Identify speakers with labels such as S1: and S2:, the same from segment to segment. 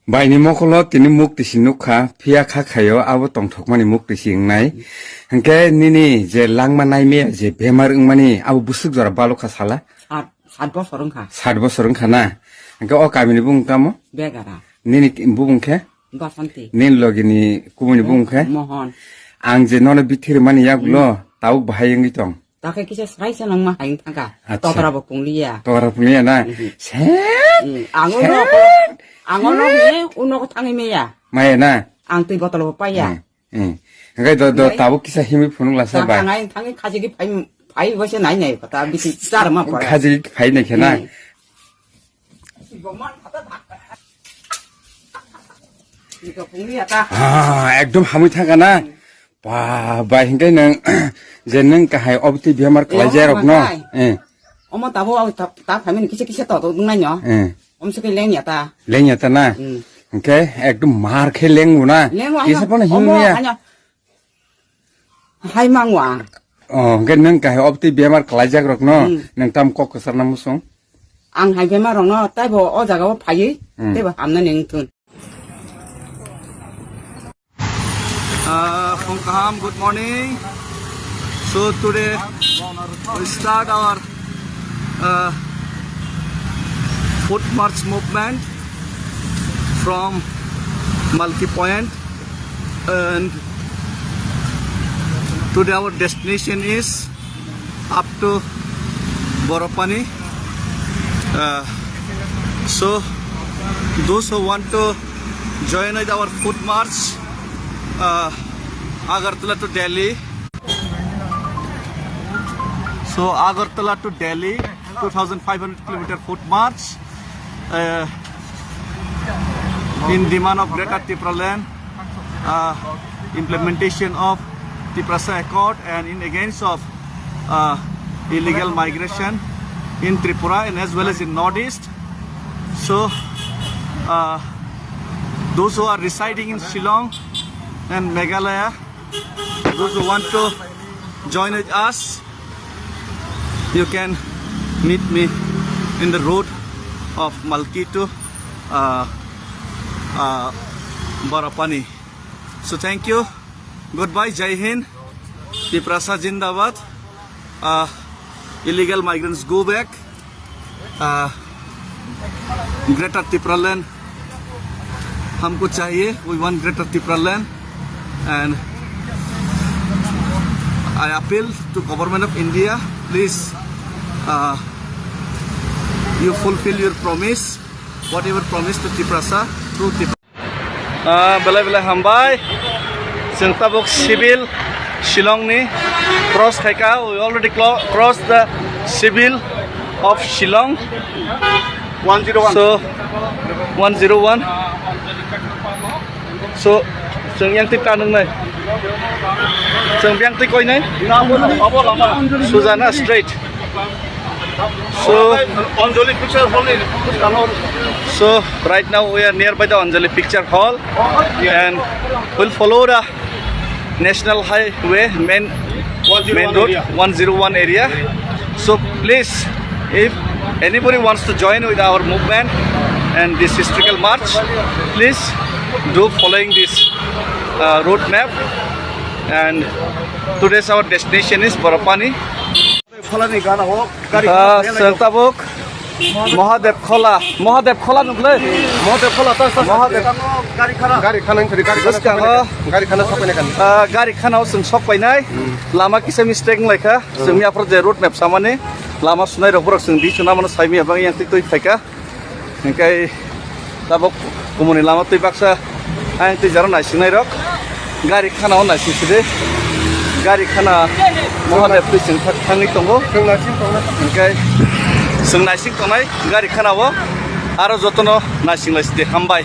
S1: Baini mokolo tini mukti sinukha phia kha khayo abo tongthokmani mukti singnai hangke nini je langmanai me je bemar ungmani abo busuk jora balokha sala
S2: 7 বছর ওংখা
S1: 7 bosor ungkha na hangke o kamini bungtamo
S2: বেগারা
S1: nini bungkhe
S2: বাসন্তী
S1: nin logini kumuni bungkhe
S2: মোহন
S1: ang je nono bithir mani yaklo tau bahayungi tong
S2: তাকে কিছু সাইছে নং মা হাইং থাকা
S1: আচ্ছা।
S2: ততরাবো পুংলিয়া
S1: tora punia na set
S2: আঙনো হে উনকো থাঙি মেয়া
S1: maya na
S2: আং তুই বতল পাইয়া
S1: hangke do tabu kisa himi phunung lasa bai
S2: থাঙাই থাঙি খাজিকি ফাই ফাই বসে নাই নাই কথা বিসি চার মা পড়া
S1: khaji phai na khena
S2: ইকো পুংলিয়া তা
S1: ekdom hamui thaka na ba ba hingkai nang je nang kahai obti bemar klajar ok no
S2: অমো তাবো তা ফাইমিন কিছে কিছে তো দুনাই ন অমসকে লেংয়া তা
S1: lenya ta na hingkai ekdom mar khe lengmu na kisa pon himya
S2: হাই মাংওয়া
S1: hingkai nang kahai obti bemar klajar ok no nang tam kok kasar na musong
S2: আং হাই বেমা রং ন তাইবো অ জাগাও ফাইই তেবা আমনা নেং তুন
S3: From Kaham, good morning. So today we start our foot march movement from Malki Point, and today our destination is up to Borapani. So those who want to join with our foot march, Agartala to Delhi. So Agartala to Delhi, 2,500 kilometer foot march in demand of Greater Tripura Land, implementation of Triprasa Accord, and in against of illegal migration in Tripura and as well as in Northeast. So those who are residing in Shillong and Meghalaya, those who want to join with us, you can meet me in the road of Malki to Borapani. So thank you, goodbye, Jai Hind, Triprasa Jindabad. Illegal migrants go back. Greater Tripura Land हमको चाहिए, we want Greater Tripura Land, and I appeal to Government of India, please you fulfill your promise, whatever promise to Triprasa through Tripura. Bela hambai Sengtabok civil Shillong ni cross khaika, we already crossed the civil of Shillong 101. So 101. So seng yang tik tanung nai seng biang tik koi nai Suzana straight. So Anjali Picture Hall. So right now we are nearby the Anjali Picture Hall, and we'll follow the National Highway main road 101 area. So please, if anybody wants to join with our movement and this historical march, please do following this road map. And today's our destination is Borapani. Sengtabok Mahadev Khola nuklai Mahadev Khola gari khana sung sok painai lama kisa mistake laika sungmi apro je road map samane lama sunai robrok sung di chuna mano saimi abang yang tik toi phaika hingkai tabok kumuni lama toi baksa ang ti jaro nai sinai rok gari khana on nai siside gari khana Mahadev toi sung thangi tongo hingkai sung nai sing tongnai gari khana wo aro jotono nai sing lai side hambai.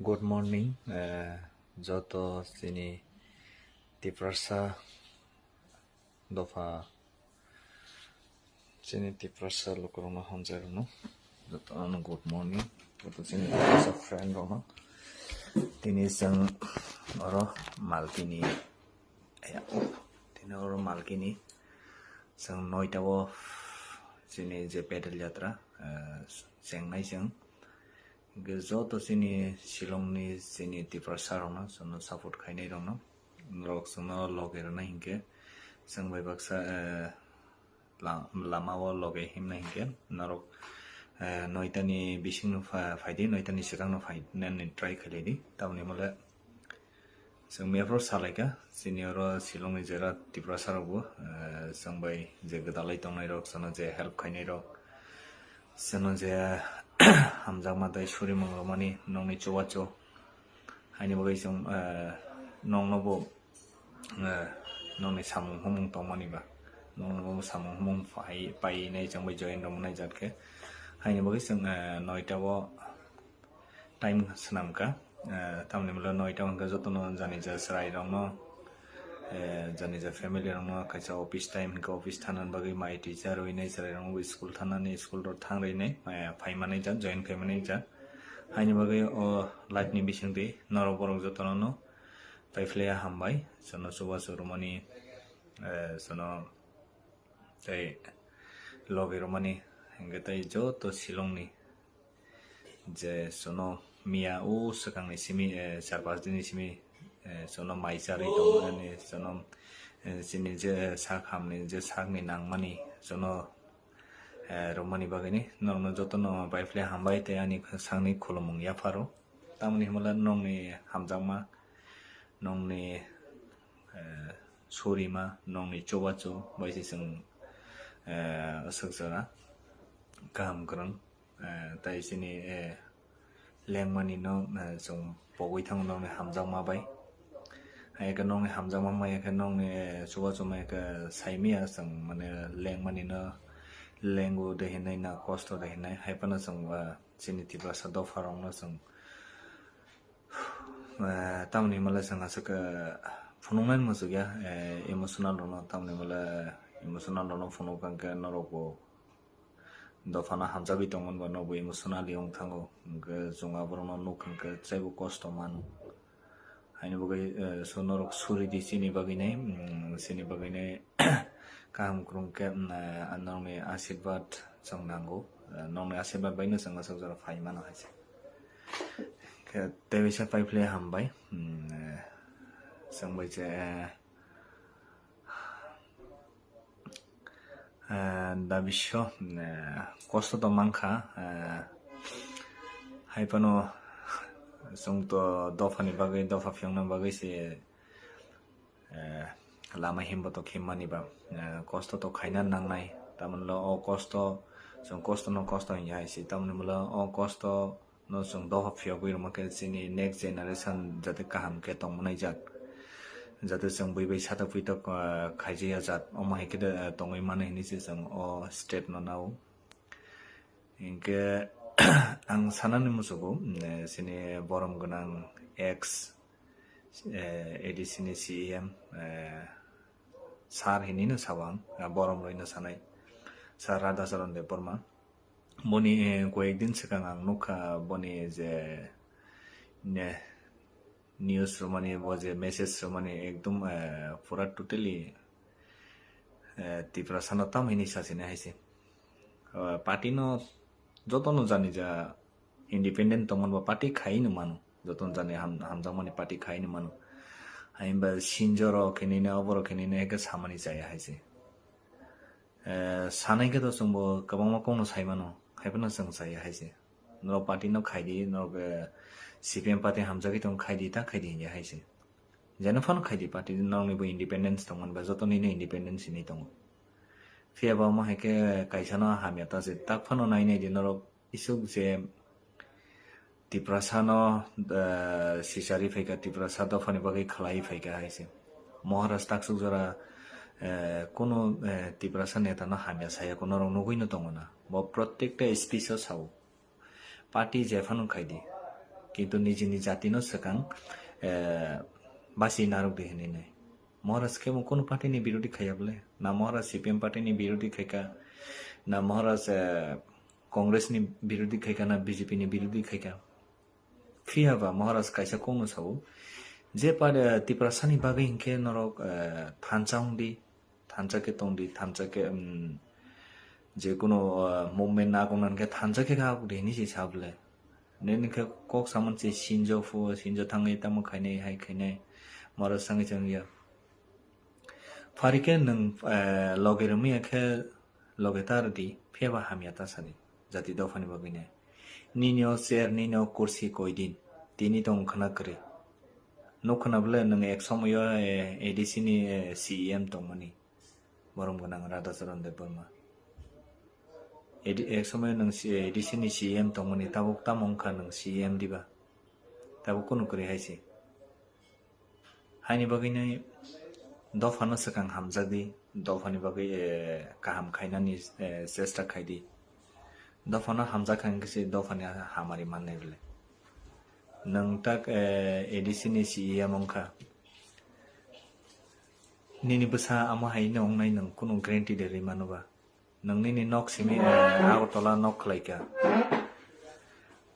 S4: Good morning, joto sini Triprasa dofa sini Triprasa lokorono honjarono joto ano good morning joto sini Triprasa friend rono tini sang oro Malkini ya tini oro Malkini sang noitao sini je pedal yatra sengnai sang Gezo to sini Shillong ni sini Tiprasa rona sono support khainai rona rok sono loger na hinke sangbai baksa lama wo loge him na hinke narok noitani bising no faidi noitani sikang no faid nan try khaledi tawni mole sangme pro salaika senior Shillong ni jera Tiprasa rogo sangbai je gadalai tongnai rok sono je help khainai rok sono je hamjak matai suri mangmani nongni chowacho haini bagai song nongnobo nongni samung humung tongmani ba nongnobo samung humung pai nei jangbai join dom nai jatke haini bagai song noita wo time snamka tamni mula noita wangka jotono jani ja srai rongno jani ja family rongno kaisa office time ka office thanan bagai mai teacher roinai srai rongno school thanani school ro thangrei nei phaimani ja join khaimani ja haini bagai o light ni bisingti noro borok jotono no paifleya hambai sono suba surumani sono tai logi romani ngetai jo to Shillong ni je sono mia o sakang ni simi sarpas dini simi sono maisari tongani sono sini je sakham ni je sakni nangmani sono romani bagani norno jotono paifle hambai te ani sangni khulumung ya faro tamni himala nongni hamjangma nongni surima nongni chobacho baisi sing saksara kaham krang tai sini lengmani no song pogoi thang nongni hamjangma bai hai ka nongni hamjangma mai ka nongni chobacho mai ka saimia sang mane lengmani no lengu de hinai na costo de hinai hai pana sang sini Tiprasa do farong na sang tamni mala sang asaka phunungan masugya emotional no tamni mala emotional no phunukang ka noroko do fana hamjabi tongon ba no emotional yong thango ga jonga borno nukang ka chaibu costo manu haini bogai sonorok suri di sini bagine kaham krung ke anongni asirbat sang nango nongni asirbat baina sang asajara faimana haise ke tebisa paiple hambai sang baje dabisho kosto to mangkha haipano song to dofani bagai dofa fyongna bagai se lama himba to khimani ba costo to khaina nangnai tamlo o costo song costo no costo ya si tamlo o costo no song do phyo gui ma ke sini next generation jate kaham ke tong munai jat jate song bai sata pui to khaiji ya jat o ma ke tongoi mane ni si song o state no nau inke ang sanani musugo sini borom gunang x edisini cem sar hinina sawang borom roina sanai sar rada saron de porma boni koekdin sekang ang nukha boni je ne news romani boje message romani ekdom pura totally Tiprasa no tam hini sasine haise party no jotono jani ja independent tomon ba party khainu manu joton jani hamjangmani party khainu manu haimba sinjoro kenina oboro kenina eka samani jaya haise sanai ke to sungbo kabangma kongno saimano haibana sang saya haise no party no khaidi no CPM party hamjagi tong khaidi ta khaidi ya haise jana phano khaidi party no ni bo independence tomon ba jotoni ne independence ni tong fia ba ma heke kaisana hamya ta je tak phano nai nei dinoro isuk je Tiprasa no sisari faika Tiprasa do fani bagai khlai faika haise Maharashtra sujara kono Tiprasa neta no hamya saya kono rong nugui no tongona bo prottekta species hau party je phano khaidi kintu niji jati no sakang basi naruk de hene nei Maharashtra ke mo kono party ni birodi khaya bole na Maharashtra CPM party ni birodi khaika na Maharashtra Congress ni birodi khaika na BJP ni birodi khaika Fiaba Maharashtra kaisa kono sau je par Tiprasa ni bagai hinke norok thancha ke je kono movement na konan ke thancha ke ga de ni si sable Nên kok saman si Shinjo fu Shinjo tangai tamu khainai hai khainai mara sangi changya farike nang logermi khe logetar di pheba hamiata sani jati dofani bagine ninyo ser ninyo kursi koidin tini tong khana kare no khana bla nang ek somoyo ADC ni CEM tongmani borom ganang Radha Charan Devarma ek somoyo nang ADC ni CEM tongmani tabuk tamong kha nang CEM diba tabuk kono kare haisi haini bagine dofano sakang hamjadi dofani bagai kaham khainani chesta khaidi dofano hamja khang kisi dofani hamari manne bele nang tak ADC ni CEM ongkha nini basa ama haina ongnai nang kuno guarantee de rimanuba nang nini nok simi Agartala nok khlaika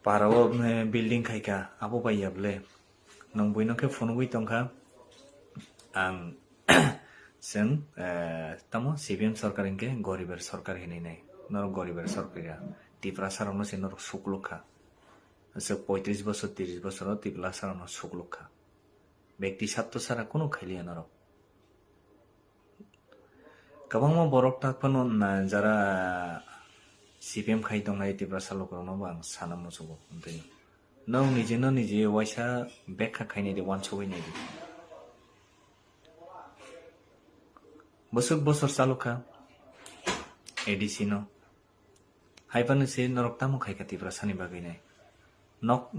S4: parao building khaika abo bayable nang boino ke phone gui tongkha ang sen tamo CPM sarkar inke goriber sarkar hini nai nor goriber sarkar tipra sarano se nor suklukha se 35 বছর 30 বছর tipla sarano suklukha ব্যক্তি ছাত্র সারা কোনো খাইলিয়া নর kabangma borok takpano jara CPM khai tongnai tipra salo korno bang sana mosugo untini nong nije waisa bekha khaini de wan choi nei bosok salukha ADC no haipanu se norok tamo khai ka tipra sani bagai nai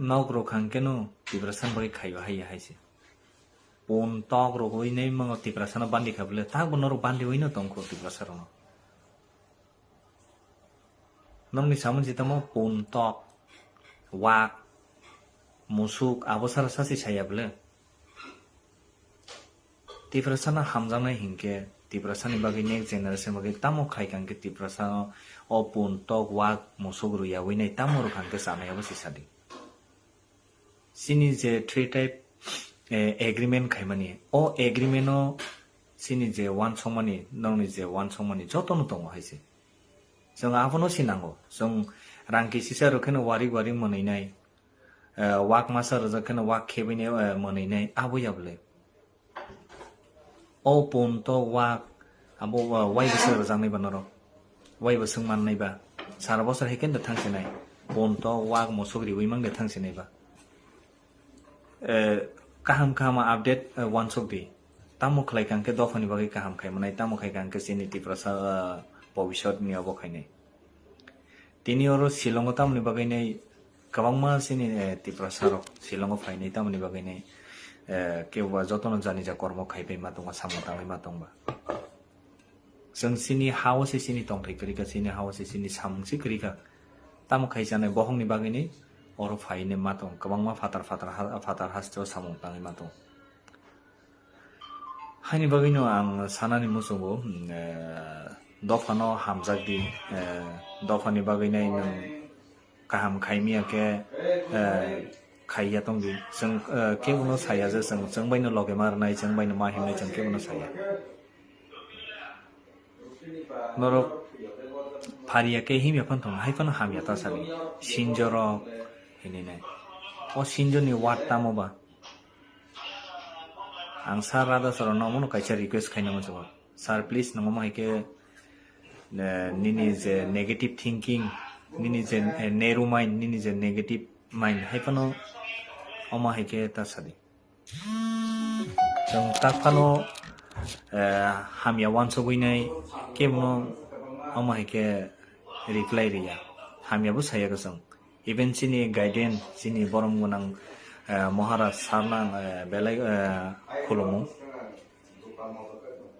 S4: nok ro khang keno tipra san bagai khaiwa hai haise pon tok ro hoi nei mang tipra sana bandi khable ta bonor bandi hoina tongko tipra sarono nong ni samun jitamo pon tok wak musuk abosar sasi sayable tipra sana hamjanai hingke tipra sani bagai next generation bagai tamo khai kangke tipra sana o pon tok wak musuk ru ya hoinai tamo ro khangke sanai abo sisadi sini je three type agreement khaimani o agreement o sini je one somani nongni je one somani jotono tongo haise jong abono sinango jong rangki sisa rokheno wari monai nai wak masa rokheno wak khebine monai nai abo yable o ponto wak abo wai besar jangnai banoro wai besung mannai ba sara bosor heken da thangse nai ponto wak mosogri uimang da thangse nai ba kaham update one sokdi tamo khlai kangke dofani bagai kaham khai manai tamo khai kangke sini tiprasa bobishot ni abo khai nei tini oro Shillong tamni bagai nei kabangma sini tiprasa ro Shillong phai nei tamni bagai nei kewa jotono jani ja kormo khai bai matonga samotangai matongba जों sini hawse sini tongthai krika sini hawse sini samungsi krika tamo khai janai bohongni bagai nei oro faine matong kabangma fatar hasto samung tangai matong haini bagino ang sanani musugo dofano hamjagdi dofani baginai nang kaham khaimia ke khaiya tongdi jeng kebuno saya je jeng baino loge marnai jeng baino mahimnai jeng kebuno saya norok faria ke himya pantong haipano hamya ta sani sinjoro ini nai o sinjoni wat tamoba ang sar Radha Charan nomono kaisa request khaina mo jabo sir please namo maike nini je negative thinking nini je narrow mind nini je negative mind haipano oma haike ta sadi jong takpano hamya wanso guinai kemno oma haike reply riya hamya bu saya gasang even sini guidance sini borom gunang Maharaj sarnang belai kholomo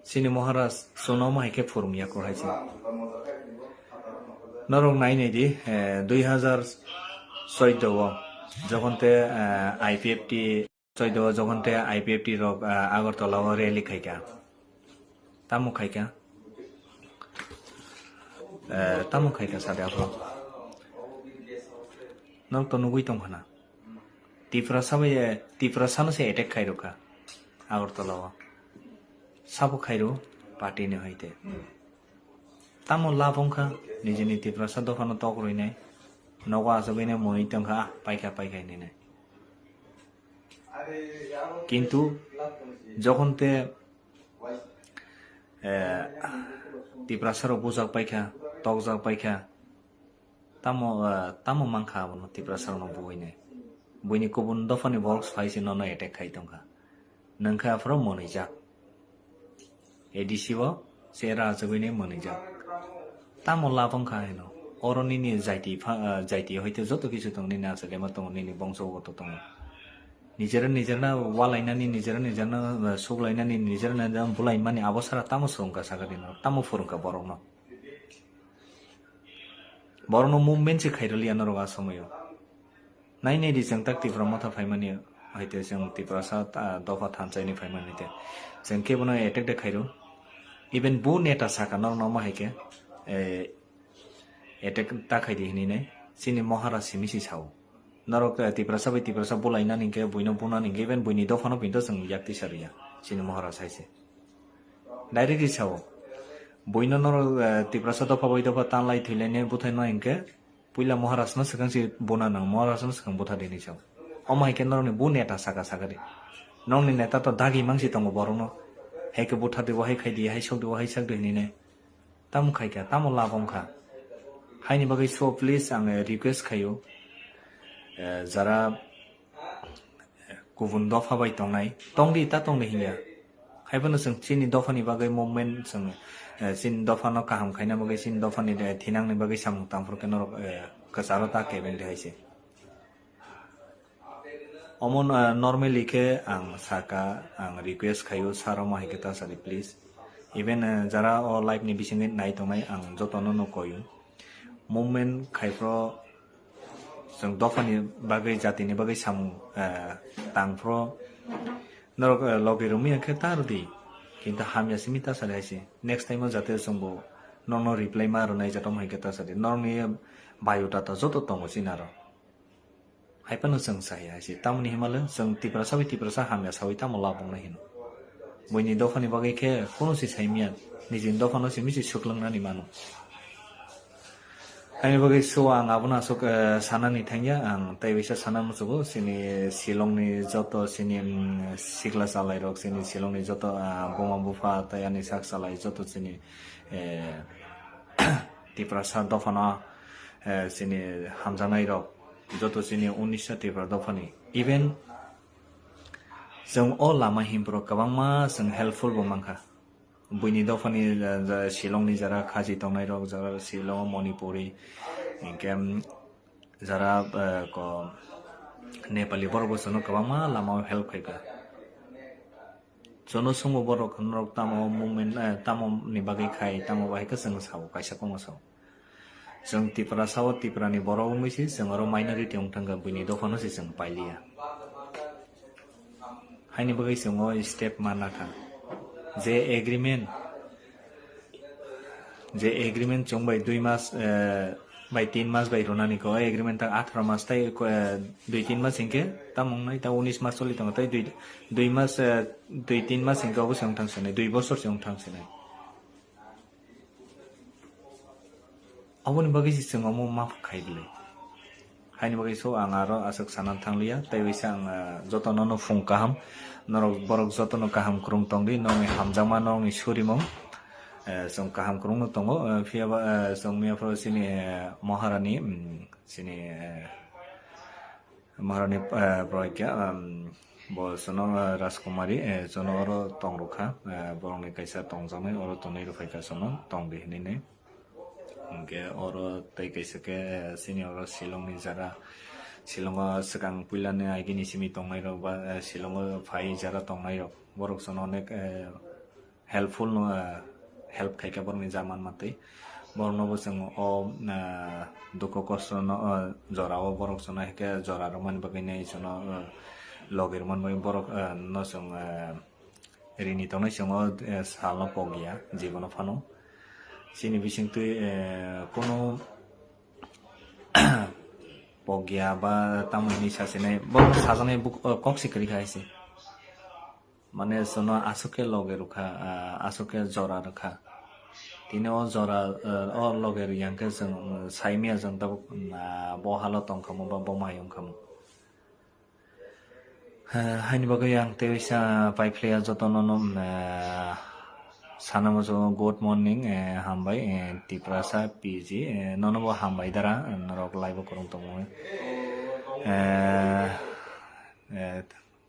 S4: sini Maharaj sonoma haike forum ya ko haisi norong nai nei di 2014 jogonte IPFT 14 jogonte IPFT rok Agartala rally khaika tamo khaika sade apo nong to nugui tong khana tipra sano se attack khai roka Agartala sabo khairu party ne hoite tamo labongkha nijini tipra sa dofano tok roi nai nogo asogene moni tongkha paikha paikha nene কিন্তু যখন তে তিপ্রাসার পোশাক পাইখা তকজাক পাইখা তামো মাংখা বনো তিপ্রাসার ন বইনে বইনি গুবুন দফানি box ফাইসি ন এটেক খাই তংখা नोंखा फ्रम मोनैजाक एडिसिव सेरा जगैने मोनैजाक तामो लाबंखा हेनो अरनिनि जायति हयतो जत किछु दं निना आसले मा दं निनि बंशगत दं निजेरना वालायनानि निजेरना सुगलायनानि निजेरना बुलाय माने अबसारा तामो संका सागादिनो तामो फुरंका बरनो मुभमेन्ट से खाइरलिया नरगा समयो नाइनै दिजों ताक्ति फ्रम मथा फाइमानि हयतो जों तिप्रासा दफा थानसायनि फाइमानिते जों केबनो एटेक देखाइरो इभेन बु नेता साका नर नमा हाइके एटेक ताखाइदि हिनिने सिनि महाराज सिमिसि साव नरक तिप्रासा बोलायना निके बयनो बुना निके इभेन बयनि दफानो बिन्द जों याक्ति सारिया सिनि महाराज हाइसे डाइरेक्टलि साव बयनो नर तिप्रासा दफा बय दफा तानलाय थैलायने बुथायनो इनके पुइला महाराजनो सिगांसि बना नङ महाराजनो सिगां बुथा दिनि साव अमाइके नरनि बु नेता साका सागारि नरनि नेता त दागि मांसि दङ बरनो हेके बुथा देव हाय खाइदि हाय सौदो हाय सागदिनिने ताम खाइका ताम लाबंखा हायनि बागै सो प्लिज आङो रिक्वेस्ट खायो जरा गुबुन दफा बाय तंनाय तंदि ता तंदि हिया खायबनो जों चिनि दफानि बागै मुभमेन्ट जों चिन दफानो काहाम खायना बागै चिन दफानि थिनांनि बागै साम तांफोरखौ नर कसारो ता केबेन देहायसे अमन नर्मेली के आं साका आं रिक्वेस्ट खायो सारो माहिके तासारि प्लिज इभेन जरा अ लाइफ नि बिसिङै नाय तंनाय आं जतनो नकयो मुभमेन्ट खायफ्रो जों दफानि बागै जातिनि बागै साम तांफ्रो नर लगे रुमिया के तारदि किन्तु हामिया सिमि तासारि हायसे नेक्स्ट टाइम जाते जोंबो नर्नो रिप्लाय मारो नाय जातो माहिके तासारि नर्नि बायोडाटा जतो दङ सिनारो हाइपानो जों साया हायसे तामनि हिमाले जों तिप्रासा हामिया सावै ताम लाबंना हिनो बयनि दफानि बागै के कोनोसि साइमिया निजिन दफानो सिमिसि सुख्लांनानि मानो आंनि बागै सो आं आबुना सक सानानि थांया आं ताइबैसा साना मुसुबो सिनि शिलंनि जत सिनि सिगला सालाय रक सिनि शिलंनि जत बमा बुफा तायानि साक सालाय जत सिनि तिप्रासा दफाना सिनि हामजानाय रक जत सिनि 19 तिप्रा दफानि इभेन जों अ लामा हिमप्रो गोबांमा जों हेल्पफुल बमांखा बयनि दफानि शिलंनि जरा खाजि तंनाय रक जरा शिलं मणिपुरी इनकेम जरा को नेपाली बरबसनो गोबांमा लामा हेल्प खायगा जनो संग बरक नरक तामो मुभमेन्ट तामो नि बागै खाय तामो बाहायखौ जों साव कायसा कमा साव जों तिप्रासाव तिप्रानि बर'आव मैसि जों आरो माइनरिटि उंथांगा बयनि दफानो जों पाइलिया हायनि बागै जों स्टेप मानाखा जे एग्रीमेंट जों बाय 2 मास बाय 3 मास बाय रोनानि को एग्रीमेंट 18 मास ताय 2-3 मास इनके तामंनाय ता 19 मास सलि तंग ताय 2 मास 2-3 मास इनके अबो जों थांसनाय 2 बोसोर जों थांसनाय अबनि बागै जों अमो मा खाइले हायनि बागै सो आं आरो आसक सानान थांलिया ताय बैसा आं जतननो फुं काहाम नरक बरक जतनो काहाम क्रम तंगि नंनि हामजामा नंनि सुरिमं जों काहाम क्रम तंगो फियाबा जों मियाफ्रो सिनि महारानी सिनि महारानी प्रज्ञा बसनो राजकुमारी जनरो तंगरुखा बरंनि कायसा तंजानाय अरो तनै रुफायका सनो तंगि हिनिने के और तै कैसे के सिनि और शिलंनि जरा शिलंग सिगां पुइलाने आइगिनि सिमि तंनाय र बा शिलंग फाइ जरा तंनाय र बरक सन अनेक हेल्पफुल हेल्प खायका बरनि जामान मातै बरनबो जों अ दुख कष्ट न जराव बरक सन हेके जरा र मन बगैने सन लगेर मन बगै बरक न जों रिनि तंनाय जों साल पगिया जीवन फानो सिनि बिसिंतु कोनो पगिया बा तामनि सासेने बन साजानाय बुक कक्सि करि खायसे माने सनो आसुके लगे रुखा आसुके जरा रखा tini o jora o loger yangke jeng saimia jeng tabuk bohalo tongkamu ba bomayong kamu haini bagai yang tewisa paipleya jotonono sanamo jo good morning hambai tiprasa pg nono bo hambai dara norok live korong tomo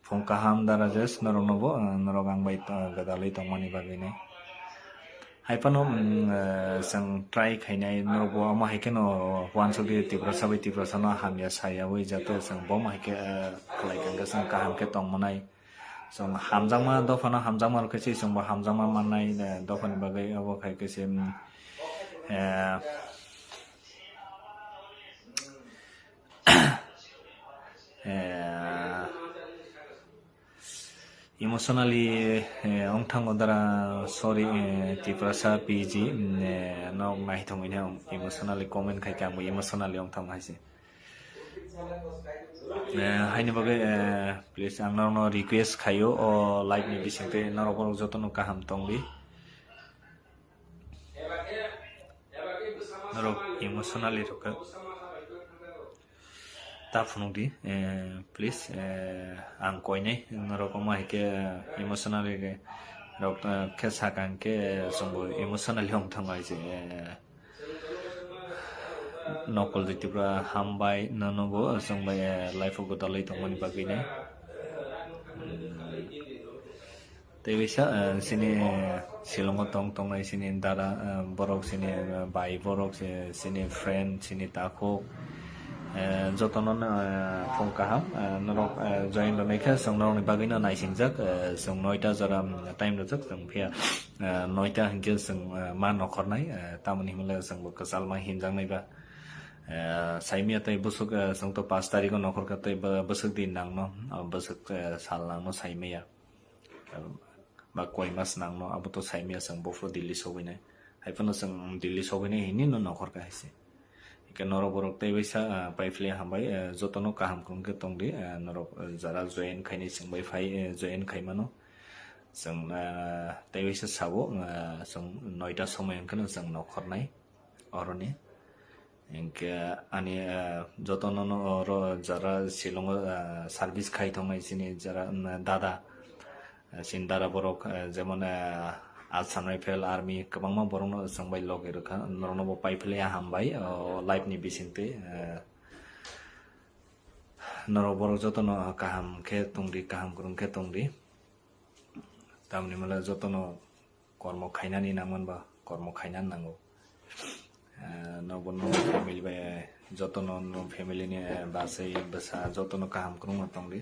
S4: phongka ham dara jes norok nobo norok angbai gadalai tongmani bagine haipano sang try khainai norbo ama haikeno wansodi tiprasa bai tiprasa no hamya saya bai jate sang bom haike khlai kanga sang kaham ke tongmanai song hamjama dofana hamjama kaisi song ba hamjama manai dofani bagai abo khai kaisi emotionally ongthang odara sorry tiprasa pg no nai thongina emotionally comment khai ka mo emotionally ongthang haise haini bagai please ang no request khayo o live ni bisingte norok jotono kaham tongli norok emotionally roka ta phunudi please ang koine norok ma hike emotionally ge rok khesa kan ke sombo emotionally ongthang haise nokol ditibra hambai nanobo songbai life go dalai tongmani bagine tebisa sini silongo tong tongai sini dara borok sini bai borok sini friend sini tako jotonon phongkaham norok join lo nekha songnong ni bagina naisingjak song 9ta jara time lo jak song phia 9ta hingke song ma nokhornai tamani himla song kasal ma hinjang nai ba saimia tai busuk song to 5 tarikh nokhor ka tai busuk din nang no busuk sal nang no saimia ba koi mas nang no abo to saimia song bofro dilli sobine haipano song dilli sobine hini no nokhor ka hise ke norok borok tai bisa paifle hambai jotono kaham krungke tongdi norok jara join khaini singbai phai join khaimano song tai bisa sabo song 9ta সময় kan song nokhornai oroni engke ani jotono ro jara silongo service khai thongmai sini jara dada sindara borok jemon Assam Rifle Army kabangma borong sangbai loge rokha norno bo paifle hambai live ni bisingte noro borok jotono kaham khe tongri kaham kurung khe tongri tamni mala jotono kormo khainani namon ba kormo khainan nango no family ba jotono no family ni basai basa jotono kaham kurung tongri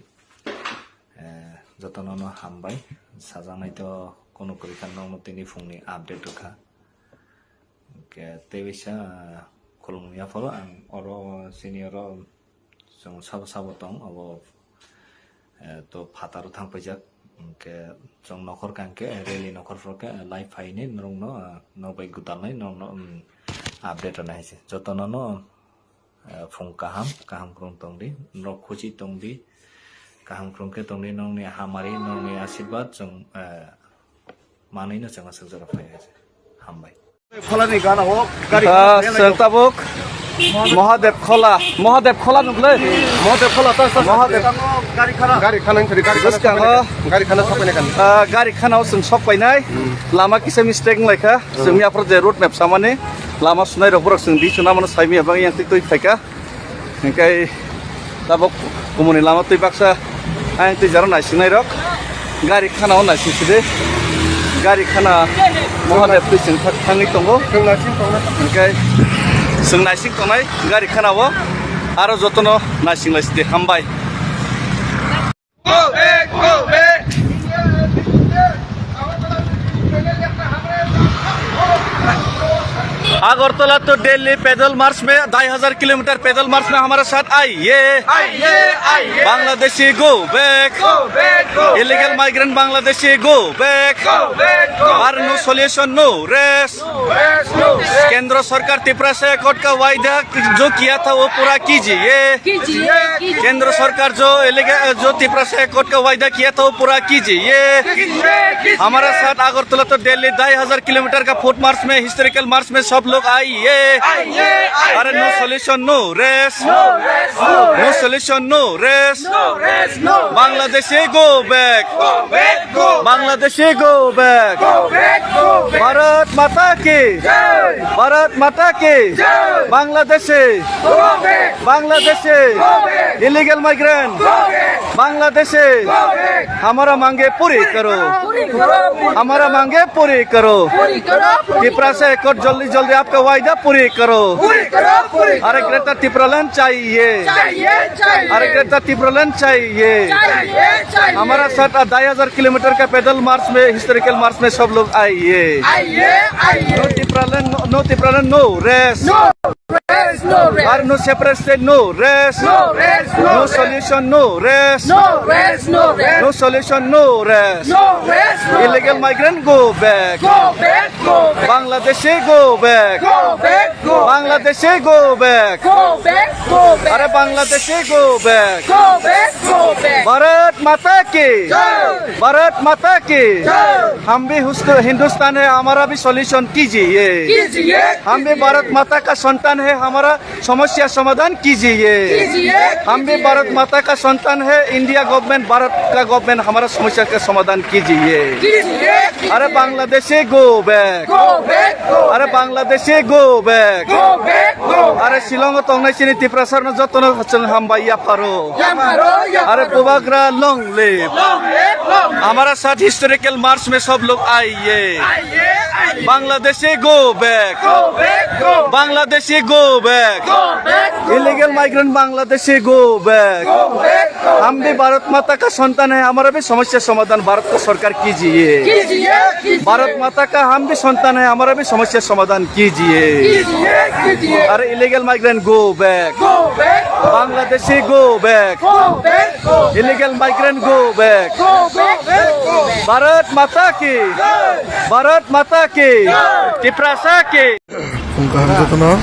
S4: jotono no hambai sajanai to kono korikan no tini phungni update rokha ke tebisa kolong ya folo ang oro senior song sabo tong abo to phataro thangpajak ke song nokhor kanke rally nokhor froke live faine norong no bai gutalnai no update na hise jotono no phung kaham krong tongdi no khuchi tongdi kaham krong ke tongdi nong ni hamari nong ni asirbat song manai na changa sajara phai hambai
S3: खोलानि गाना हो गाड़ी tabuk Mahadev khola nuble Mahadev khola ta Mahadev
S1: Gari khana sapai kan.
S3: gari khana sung sokpainai lama kisa mistake laika sung ya project road map samane lama sunai rok borok sung di suna mano saimi abang yang tik toi phaika engkai tabuk kumuni lama toi baksa ang toi jaro nai sinai rok gari khana on nai siside gari khana Mahadev toi sung thangi tongo engkai sung naising tongnai gari khana wo aro jotono naising laiside hambai Agartala तो दिल्ली पैदल मार्च में 2500 kilometre पैदल मार्च में हमारे साथ आइए Bangladeshi go back illegal migrant Bangladeshi go back और no solution no rest केंद्र सरकार त्रिपुरा से कोर्ट का वायदा जो किया था वो पूरा कीजिए केंद्र सरकार जो त्रिपुरा से कोर्ट का वायदा किया था वो पूरा कीजिए हमारा साथ अगरतला तो दिल्ली 2500 किलोमीटर का फुट मार्च में हिस्टोरिकल मार्च में सब लोग आइए अरे no solution no rest no solution no rest Bangladeshi go back Bangladeshi go back Bharat Mata की बांग्लादेशी इलीगल माइग्रेंट बांग्लादेशी हमारा मांगे पूरी करो हमारा मांगे पूरी करो त्रिपुरा से कोर्ट जल्दी जल्दी आपका वायदा पूरी करो अरे ग्रेटर त्रिपुरालैंड चाहिए अरे ग्रेटर त्रिपुरालैंड चाहिए हमारा साथ 2500 किलोमीटर का पैदल मार्च में हिस्टोरिकल मार्च में सब लोग आइए नो त्रिपुरालैंड नो रेस्ट और no separate state no rest no solution no rest no solution no rest illegal migrant go back Bangladeshi go back Bangladeshi go back अरे बांग्लादेशी गो बैक भारत माता की हम भी हिंदुस्तान है हमारा भी सॉल्यूशन कीजिए हम भी भारत माता का संतान है हमारा समस्या समाधान कीजिए हम भी भारत माता का संतान है इंडिया गवर्नमेंट भारत का गवर्नमेंट हमारा समस्या का समाधान कीजिए अरे बांग्लादेशी गो बैक अरे बांग्लादेशी गो बैक अरे शिलंग तंगनायसिनि त्रिपुरा सरनो जतनो हचन हामबाया पारो अरे बुबाग्रा लॉन्ग लिव हमारा साथ हिस्टोरिकल मार्च में सब लोग आइए Bangladeshi go back Bangladeshi go back illegal migrant Bangladeshi go back हम भी भारत माता का संतान है हमारा भी समस्या समाधान भारत का सरकार कीजिए भारत माता का हम भी संतान है हमारा भी समस्या समाधान कीजिए अरे illegal migrant go back Bangladeshi go back illegal migrant go back Bharat Mata की त्रिपुरा की
S5: Kung ito no,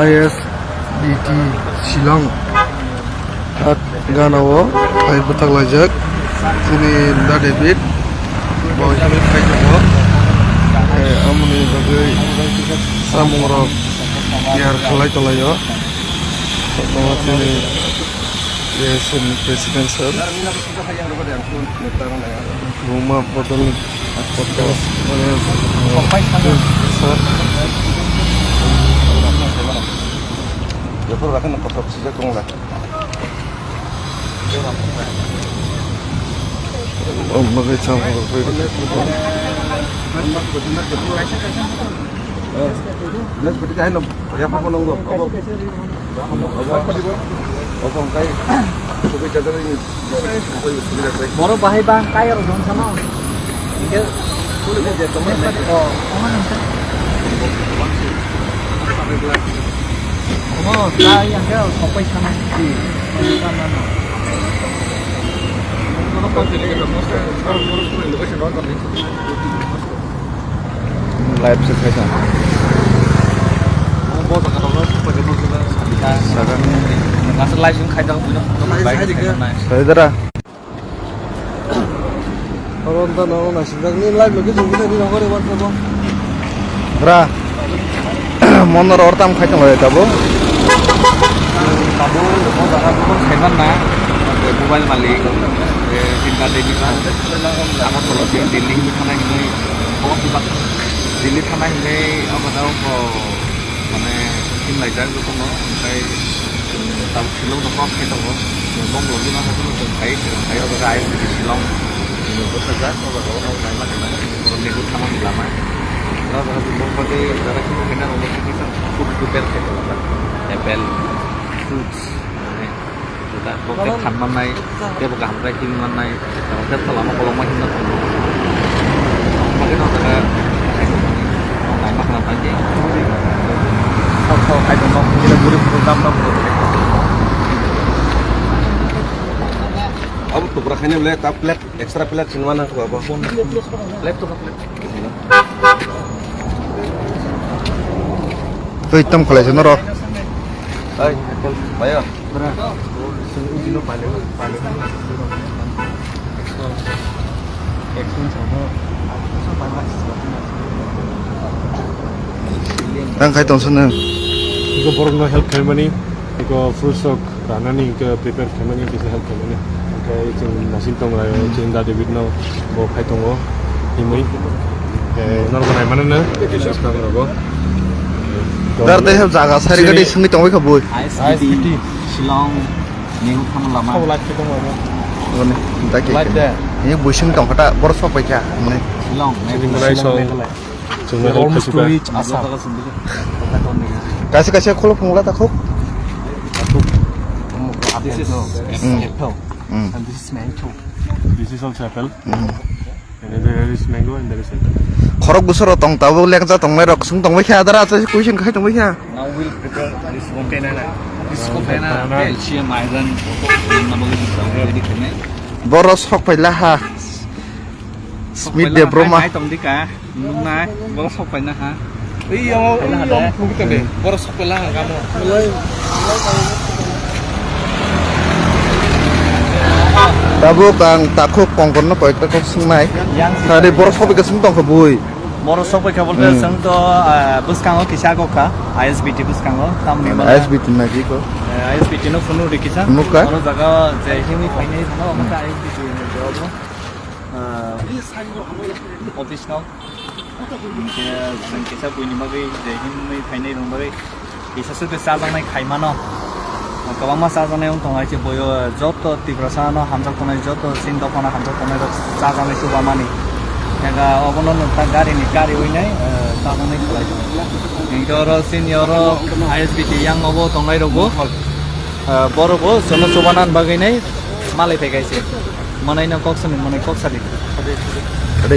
S5: ISBT Shillong at Ganawo ay Bataglajak sini da David bawa kami kayu mo amuni bagai samurok biar kalai tolayo bawa sini Asian President sir rumah botol podcast sir
S1: 옆으로 가서 놓고 시작 동을 가.
S5: 엄마가 참
S1: Let's put it in the Yapamongo.
S2: Moro bahay ba kaya ro doon sa mao. Hindi kulit mo dito mo. Oh, kaya ang girl, kapay sa mga si.
S1: Live sa kaya.
S3: Nasa live yung kaya daw dito.
S1: Saya dara.
S5: Karon ta no na sindag ni live lagi jugina ni nagore wat mo.
S1: Ra. Monor ortam khaitang hoye tabo.
S3: Tabo mo jaga ko seman na. Mobile malik. Tinta dewi kan. Ama tolo Delhi में थाना ini. Oh kibat Delhi थाना ini apa tahu ko माने tim lajar ko no. Kai tahu Shillong to kok kita ko. Bong bong di mana tu kai orang air di Shillong. Itu saja kalau orang lain lagi orang itu थाना lama. Kalau bong pada jarak itu kena orang kita food prepare kita lah. Apple fruits.
S4: kita bokep kanmanai dia buka hamkai kinmanai dia selama kolong makin nak makin orang tak orang mak nak aja kau kayak dong kita boleh program
S5: Abu tuh berakhirnya beli tablet ekstra pelet mana tuh apa?
S4: plate tu plate
S5: Tuh hitam kalau itu noro. Hai, bayar. Yang kayak tahun sana.
S6: 이거 버럭나 헬프 할머니 이거 풀속 라나니 이거 프리페어 할머니 bisa help 할머니 oke 지금 나신동 라요 지금 다 데뷔트 너 뭐 파이통 거 힘이 너는 거 할만은 계속 나는 거
S5: Dar teh jaga sari gede sungi tong ka boy.
S4: ISBT Shillong Nihu Kamal Lama
S6: like itu mau
S5: Ngone, tak
S6: like that
S5: Ini boy sungi tong kata boros apa ya? Ngone.
S4: Shillong
S6: mulai so 정말 help juga
S5: Kasih kalau pengulat aku.
S4: This is apple and this is mango
S6: this is also apple and there is mango and there is apple
S5: Khorok busur tong tahu lek za tong merok sung tong wekha dara ta kuising khai tong wekha.
S4: now we'll prepare this container okay chia mai ran namogi ready kene
S5: Boros hok pai laha. Smith de broma.
S4: hai tong dika nung nai boros hok pai na ha
S6: iya kita deh boros sekolah kamu
S5: Tabu kang takuk kongkon na koi takuk sung mai. Tadi boros hok ke sung tong ka boy.
S4: boros hok pai ka bol sang to buskango kisako ka ISBT buskango tam ni mala
S5: ISBT na ji ko.
S4: ISBT no phone dikisa
S5: Phone ka?
S4: aro jaga je himi painai thama maka ISBT ne job office now kisah punya magai je himi painai rong magai kisah sudah sajang nai khai mano kawang mas sajang nai untong aja boyo joto tibrasa no hamjak tonai joto sin dopana hamjak tonai sajang nai suba mani yaga obono ta gari ni gari uinai sajang nai khalai Ingkoro senior ISBT yang obo tongai rogo boro bo sono subanan bagai nai malai pegai sih manai na koksan manai koksali
S5: Ade.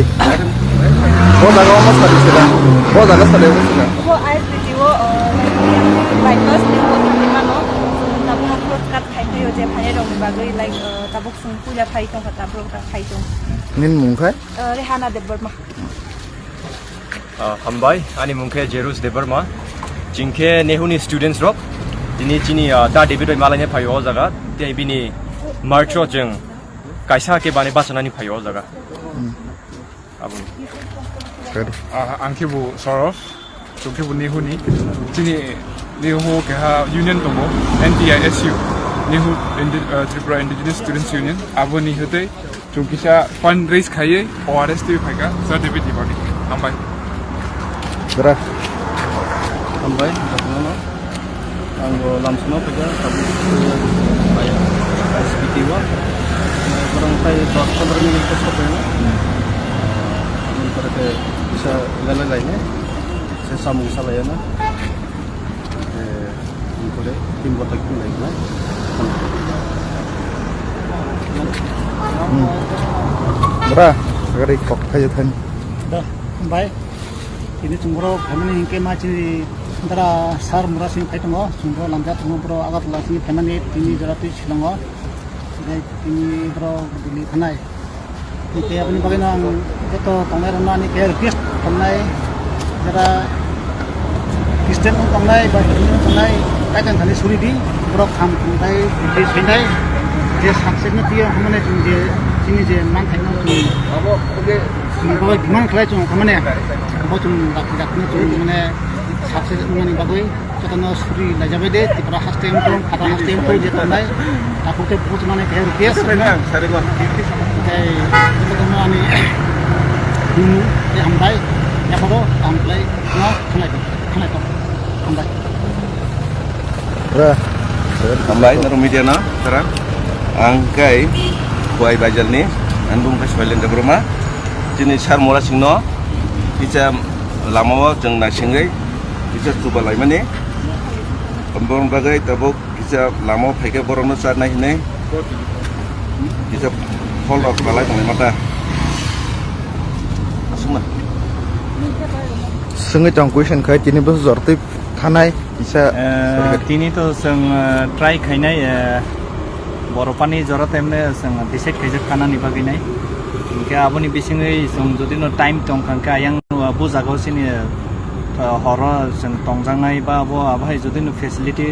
S5: Bo daga mas tadi sudah. Bo daga sudah sudah.
S7: वो ISBT वो like first day वो कितना no तब हम लोग cut खाई थे जो भाई लोग बागै like तब वो सुन पूजा भाई तो तब लोग खाई तो
S5: Nin mung khai.
S7: Rehana Debbarma
S8: Hambai, ani mungke Jerus Deberma, jingke nehuni students rock, dini cini da David malanya payo zaga, dia bini marcho jeng, kaisa ke bani basanani payo zaga. Abun.
S6: angkibu sorof jongkibu nihuni jini nihu keha union tomo NTISU nihu Tripura Indigenous Students Union abo nihote jongkisa fundraise khaye ORS tu phaika sir David dibani ambai
S5: Berah.
S3: Sampai no anggo lamsno pega tabu aya SPT wa orang tay 10 minit ko sa para ke bisa lalagay na sa samong salayan na ko le tim batag ko na
S5: Berah. Gari kok khai than.
S9: Baik, ini cungkro family hingke macam antara sar murah sing kai tengok, cungkro lanjut cungkro agak lagi family ini berarti silanggo, ini bro dili kanai. Ini kayak apa nih bagaimana itu pangeran ini kayak request kanai, jara Kristen kanai, bahkan kanai, kaitan kanai suri di bro kam kanai di sini, dia saksesnya dia kemana dia sini dia mantai nanti. Bagai gimana kalau cuma kemana ya? Kalau cuma laki-laki cuma mana sukses mana bagai kita no suri lajar bede, tipe hastem tu, kata hastem tu je tandai. Aku tu pun cuma ni kayak rupiah. Kayak kita cuma ni dulu ya hambai, ya kalau hambai, no kena itu, hambai.
S5: Berah.
S3: Sampai naruh media na sekarang angkai buai bajal ni andung ke sebelin de rumah jini sar mora singno kita lama jeng na singai kita coba lai mane pembon bagai tabuk
S5: Kita lama pakai borong saat naik ini. Kita follow balai tengah mata. Asumna. Sungai Jangkuisan kai ini bos zortip kanai bisa.
S3: Tini to seng try khainai boropani jora temne seng decide khaijak khana ni baginai. Inke aboni bisingai seng jodi no time tong khangka ayang bu jagao sini horo seng tongjangnai ba bo abai jodi no facility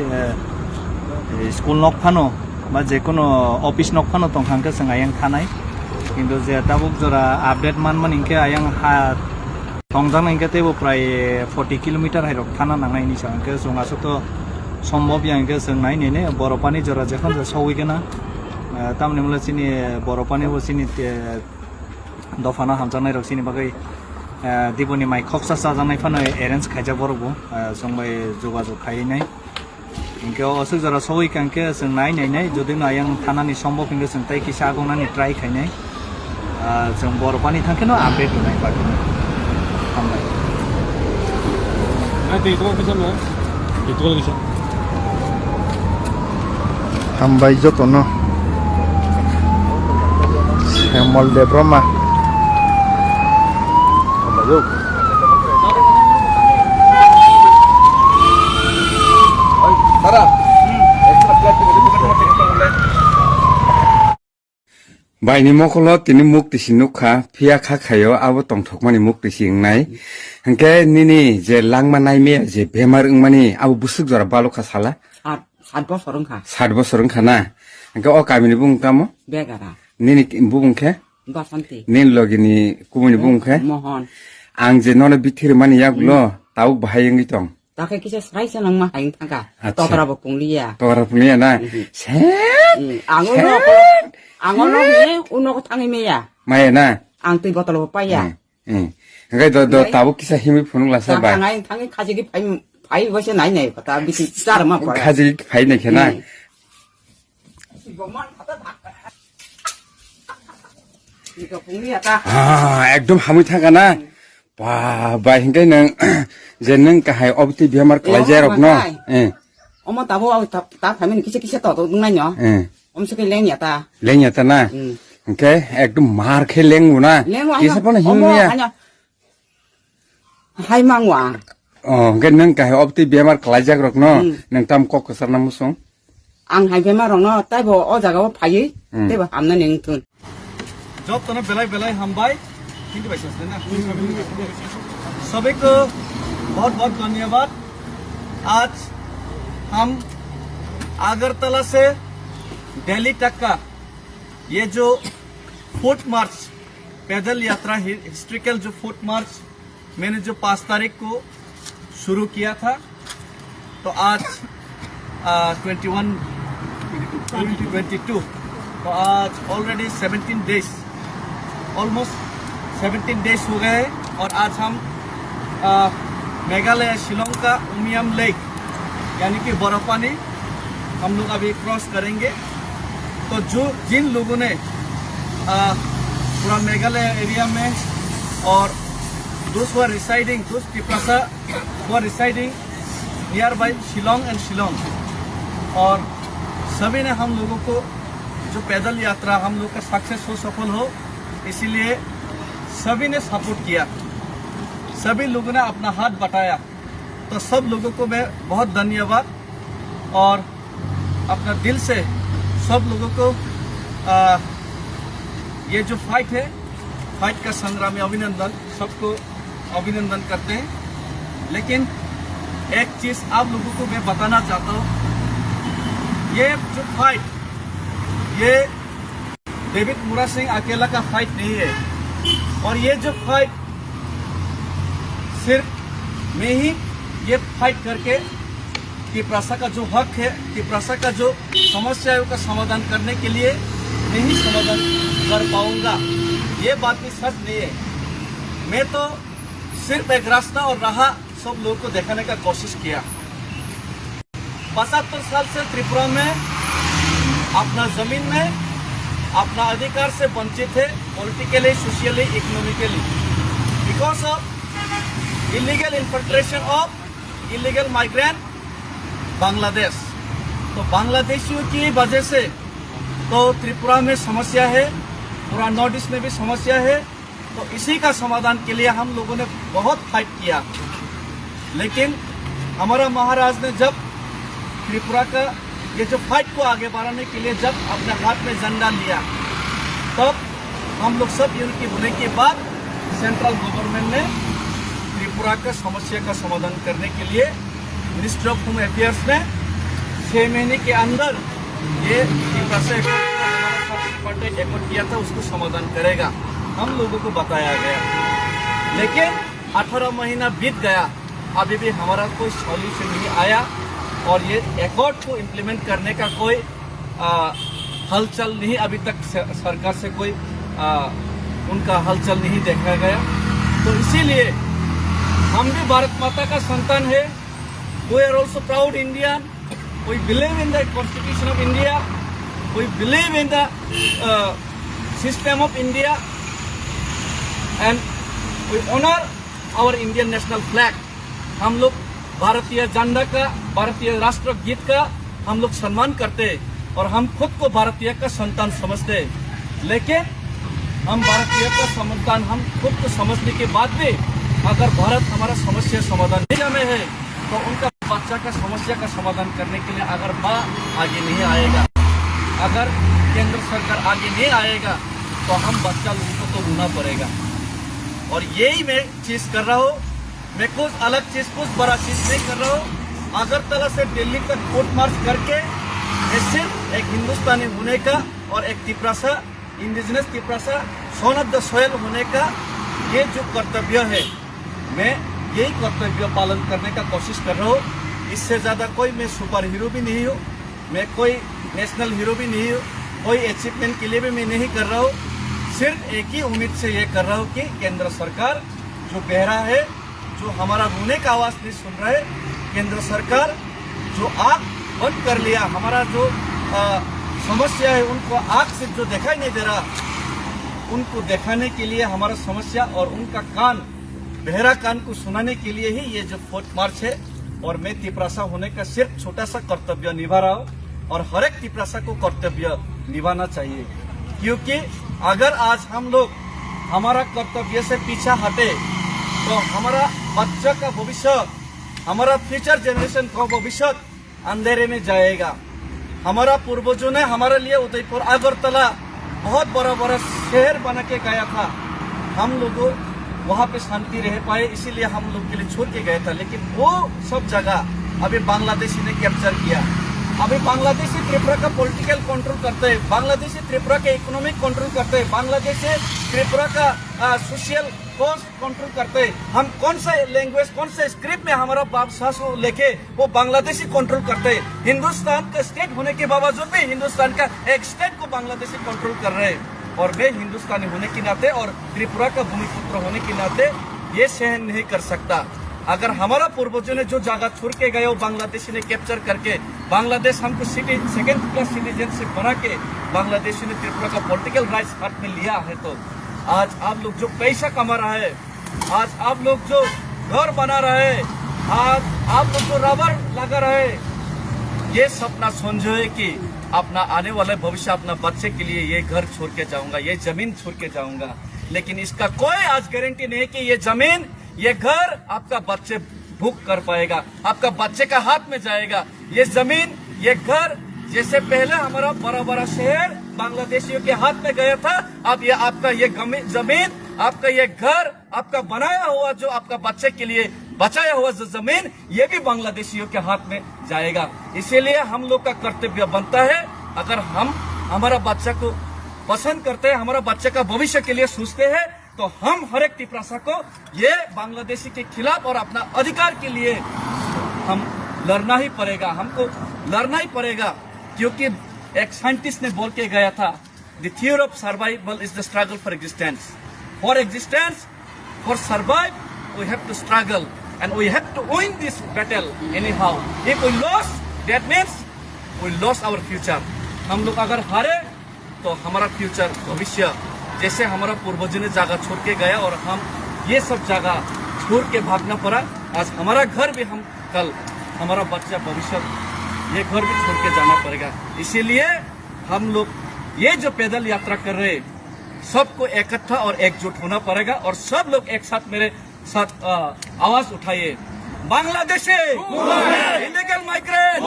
S3: school nok phano ba je kono office nok phano tong khangka seng ayang khanai. Kintu je tabuk jora update man inke ayang ha Tongjang ingke tebo pray 40 kilometer hai rok thana nangnai ni sangke songaso to সম্ভব ইয়াঙ্কে সঙ্গাই নেনে বড়পানি জরা যখন সউই কেনা তামনে মলে চিনি বড়পানি ও চিনি দফানা হামজানাই rock চিনি বাগৈ দিবনি মাই খকসা সাজানাই Fanon arrange খাইজা বরবো সংবাই যোগাযোগ খাইনাই ইনকে অসুক জরা সউই কাঙ্কে সঙ্গাই নাই যদি না আয়াং থানানি সম্ভব ইনকে সঙ্গাই কিসা আগনানি ট্রাই খাইনাই जों बर'पानि थांखिनो आपडेट होनाय बागै हामबाय
S5: Hambai jotono Hemal de Brahma Hambai jok Tara
S1: Baini mokolo tini mukti sinukha phia kha khayo abo tongthokmani mukti singnai hangke nini je langmanai me je bemar ungmani abo busuk jora balokha sala
S2: 7 বছর ওংখা
S1: 7 বছর ungkha na hangke o kamini bungkamo
S2: বেগারা
S1: nini bungkhe
S2: বাসন্তী
S1: nin logini kumuni bungkhe
S2: মোহন
S1: ang je nona bithir mani yaklo tauk bahayeng tong
S2: তাকে কিছু সাইছে নং মা হাইং থাকা
S1: আচ্ছা।
S2: ততরাবো কুংলিয়া
S1: tora punya na se
S2: আঙনো হে উনক থাঙি মেয়া
S1: maya na
S2: আং তুই বতল পাইয়া
S1: hangke do tabuk kisa himi phunung lasa ba
S2: থাঙাই থাঙি খাজিকি ফাই ফাই বসে নাই নাই কথা বিতি চার মা পড়া
S1: khaji phai na khena
S2: কুংলিয়া তা
S1: ekdom hamui thaka na ba ba hingkai nang je nang kahai obti bemar klaijai rok no
S2: অমো তাবো তা ফাইমেন কিছে কিছে তত দুংনাই ন অমসকে লেংয়া তা
S1: lenya ta na hingkai ekdom mar khe lengu na kisa pon himya
S2: হাই মাংওয়া
S1: hingkai nang kahai obti bemar klaijak rok no nang tam kok kasar na musong
S2: আং high বেমা রং ন তাইবো অ জাগাও ফাইই তেবা আমনা নেংতুন
S3: जब तना बेलाई बेलाई हम भाई सभी को बहुत बहुत धन्यवाद। आज हम आगरतला से दिल्ली तक का ये जो फुट मार्च पैदल यात्रा हिस्ट्रिकल जो फुट मार्च मैंने जो 5 तारीख को शुरू किया था तो आज 2022 तो आज ऑलरेडी 17 डेज ऑलमोस्ट 17 डेज हो गए और आज हम मेघालय शिलोंग का उमियम लेक यानी कि बर्फानी हम लोग अभी क्रॉस करेंगे। तो जो जिन लोगों ने पूरा मेघालय एरिया में और those who are residing, those Tiprasa who are residing nearby Shillong and Shillong और सभी ने हम लोगों को जो पैदल यात्रा हम लोग का सक्सेस हो सफल हो इसीलिए सभी ने सपोर्ट किया, सभी लोगों ने अपना हाथ बटाया। तो सब लोगों को मैं बहुत धन्यवाद और अपना दिल से सब लोगों को ये जो फाइट है फाइट का संग्राम में अभिनंदन, सबको अभिनंदन करते हैं। लेकिन एक चीज़ आप लोगों को मैं बताना चाहता हूँ, ये जो फाइट ये डेविड मुरा सिंह अकेला का फाइट नहीं है और ये जो फाइट सिर्फ मैं ही ये फाइट करके तिप्रासा का जो हक है, तिप्रासा का जो समस्या है उसका समाधान करने के लिए मैं ही समाधान कर पाऊंगा, ये बात भी सच नहीं है। मैं तो सिर्फ एक रास्ता और राह सब लोगों को दिखाने का कोशिश किया। 75 साल से त्रिपुरा में अपना जमीन में अपना अधिकार से वंचित है, politically, socially, economically, because of illegal infiltration of illegal migrant Bangladesh. तो बांग्लादेशियों की वजह से तो त्रिपुरा में समस्या है, पूरा नॉर्थ ईस्ट में भी समस्या है। तो इसी का समाधान के लिए हम लोगों ने बहुत फाइट किया, लेकिन हमारा महाराज ने जब त्रिपुरा का ये जो फाइट को आगे बढ़ाने के लिए जब अपने हाथ में झंडा लिया, तब हम लोग सब यूनिटी होने के बाद सेंट्रल गवर्नमेंट ने त्रिपुरा का समस्या का समाधान करने के लिए मिनिस्ट्री ऑफ होम अफेयर्स ने 6 महीने के अंदर ये त्रिपुरा से एकॉर्ड किया था, उसको समाधान करेगा, हम लोगों को बताया गया। लेकिन 18 महीना बीत गया, अभी भी हमारा कोई सॉल्यूशन नहीं आया और ये एकॉर्ड को इम्प्लीमेंट करने का कोई हलचल नहीं, अभी तक सरकार से कोई उनका हलचल नहीं देखा गया। तो इसीलिए हम भी भारत माता का संतान है, we are also proud Indian, we believe in the constitution of India, we believe in the system of India and we honour our Indian national flag. हम लोग भारतीय झंडा का, भारतीय राष्ट्र गीत का हम लोग सम्मान करते और हम खुद को भारतीय का संतान समझते। लेकिन हम भारतीय का संतान हम खुद को समझने के बाद भी अगर भारत हमारा समस्या समाधान में है तो उनका बच्चा का समस्या का समाधान करने के लिए अगर माँ आगे नहीं आएगा, अगर केंद्र सरकार आगे नहीं आएगा तो हम बच्चा लोगों को तो रोना पड़ेगा। और यही मैं चीज कर रहा हूँ, मैं कुछ अलग चीज, कुछ बड़ा चीज नहीं कर रहा हूँ। अगरतला से दिल्ली तक कोर्ट मार्च करके सिर्फ एक हिंदुस्तानी होने का और एक Tiprasa, indigenous Tiprasa, son of the soil होने का ये जो कर्तव्य है, मैं यही कर्तव्य पालन करने का कोशिश कर रहा हूँ। इससे ज्यादा कोई मैं सुपर हीरो भी नहीं हूँ, मैं कोई नेशनल हीरो भी नहीं हूँ, कोई अचीवमेंट के लिए भी मैं नहीं कर रहा हूँ। सिर्फ एक ही उम्मीद से ये कर रहा हूँ कि केंद्र सरकार जो बहरा है, जो हमारा रोने का आवाज नहीं सुन रहा है, केंद्र सरकार जो आंख बंद कर लिया, हमारा जो समस्या है उनको आंख से जो दिखाई नहीं दे रहा, उनको दिखाने के लिए हमारा समस्या और उनका कान, बहरा कान को सुनाने के लिए ही ये जो फोर्थ मार्च है। और मैं तिपरासा होने का सिर्फ छोटा सा कर्तव्य निभा रहा हूँ और हर एक तिपरासा को कर्तव्य निभाना चाहिए, क्योंकि अगर आज हम लोग हमारा कर्तव्य से पीछा हटे तो हमारा बच्चा का भविष्य, हमारा फ्यूचर जनरेशन का भविष्य अंधेरे में जाएगा। हमारा पूर्वजों ने हमारे लिए उदयपुर, अगरतला बहुत बड़ा बड़ा शहर बना के गया था, हम लोगों वहाँ पे शांति रह पाए, इसीलिए हम लोग के लिए छोड़ के गया था। लेकिन वो सब जगह अभी बांग्लादेशी ने कैप्चर किया। अभी बांग्लादेशी त्रिपुरा का पॉलिटिकल कंट्रोल करते हैं, बांग्लादेशी त्रिपुरा के इकोनॉमिक कंट्रोल करते हैं, बांग्लादेशी त्रिपुरा का सोशल कॉस्ट कंट्रोल करते हैं। हम कौन सा लैंग्वेज, कौन सा स्क्रिप्ट में हमारा भाषा को लेके वो बांग्लादेशी कंट्रोल करते हैं। हिंदुस्तान का स्टेट होने के बावजूद भी हिंदुस्तान का एक स्टेट को बांग्लादेशी कंट्रोल कर रहे हैं। और मैं हिंदुस्तानी होने के नाते और त्रिपुरा का भूमिपुत्र होने के नाते ये सहन नहीं कर सकता। अगर हमारा पूर्वजों ने जो जगह छोड़ के गए वो बांग्लादेशी ने कैप्चर करके, बांग्लादेश हमको सेकेंड क्लास सिटीजनशिप बना के बांग्लादेशी ने त्रिपुरा का पॉलिटिकल राइट्स हाथ में लिया है, तो आज आप लोग जो पैसा कमा रहा है, आज आप लोग जो घर बना रहे है, आज आप लोग जो रबर लगा रहे है, ये सपना समझो कि अपना आने वाला भविष्य, अपना बच्चे के लिए ये घर छोड़ के जाऊंगा, ये जमीन छोड़ के जाऊंगा। लेकिन इसका कोई आज गारंटी नहीं कि ये जमीन, ये घर आपका बच्चे भूख कर पाएगा, आपका बच्चे का हाथ में जाएगा। ये जमीन, ये घर, जैसे पहले हमारा बड़ा बड़ा शहर बांग्लादेशियों के हाथ में गया था, अब ये आपका ये जमीन, आपका ये घर, आपका बनाया हुआ जो आपका बच्चे के लिए बचाया हुआ जो जमीन, ये भी बांग्लादेशियों के हाथ में जाएगा। इसीलिए हम लोग का कर्तव्य बनता है, अगर हम हमारा बच्चा को पसंद करते हैं, हमारा बच्चे का भविष्य के लिए सोचते हैं, तो हम हर एक तिपरासा को ये बांग्लादेशी के खिलाफ और अपना अधिकार के लिए हम लड़ना ही पड़ेगा, हमको लड़ना ही पड़ेगा। क्योंकि एक साइंटिस्ट ने बोल के गया था, the theory of survival is the struggle for existence. For existence, for survive we have to struggle and we have to win this battle anyhow. If we lose, that means we lost our future. हम लोग अगर हारे तो हमारा future, भविष्य, जैसे हमारा पूर्वजों ने जगह छोड़ के गया और हम ये सब जगह छोड़ के भागना पड़ा, आज हमारा घर भी हम कल हमारा बच्चा भविष्य ये घर भी छोड़ के जाना पड़ेगा। इसीलिए हम लोग ये जो पैदल यात्रा कर रहे हैं, सबको इकट्ठा और एकजुट होना पड़ेगा और सब लोग एक साथ मेरे साथ आवाज उठाइए। Bangladesh illegal migrant,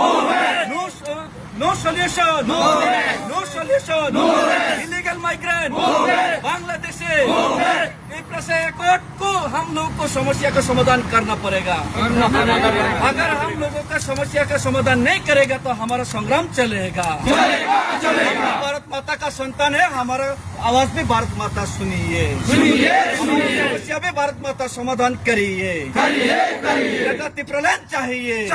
S3: no solution, no solution, illegal migrant, Bangladesh को हम लोग को समस्या का समाधान करना पड़ेगा। अगर हम लोगों का समस्या का समाधान नहीं करेगा तो हमारा संग्राम चलेगा। भारत माता का संतान है, हमारा आवाज भी भारत माता सुनिए, समस्या भी भारत माता समाधान करिए। प्रलयन चाहिए,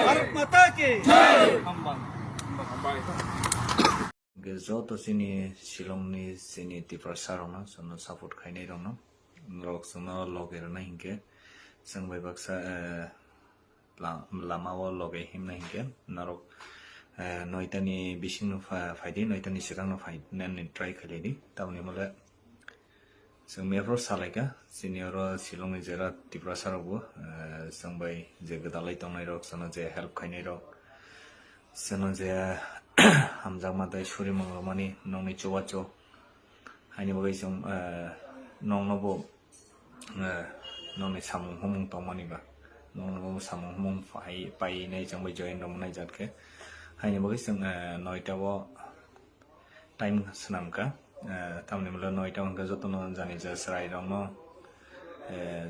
S3: भारत माता की।
S4: Gezo sini Shillongni sini Tiprasarona, sono support Kainirona, Roxono Logerna Hinke, Sangway Baksa Lamawa Loge him Hinke, Narok Noitani Bishing Fidi, Noitani Shirano Fight, Nan Tri Kaledi, Taunimola. Sangmefro Salaka, Senior Shillong Zera Tiprasarabu, Sangway Zegadalaiton Roxono, help Kainero, Sonoze. Hamzang mata shuri mangomani nong ni chowacho haini bagai song nong nobo nong ni samung homung tomani ba nong nobo samung homung pai nei chang bai join dom nai jat ke haini bagai song noita wo time snam ka tamne mala noita on ga jotono jani ja srai rong no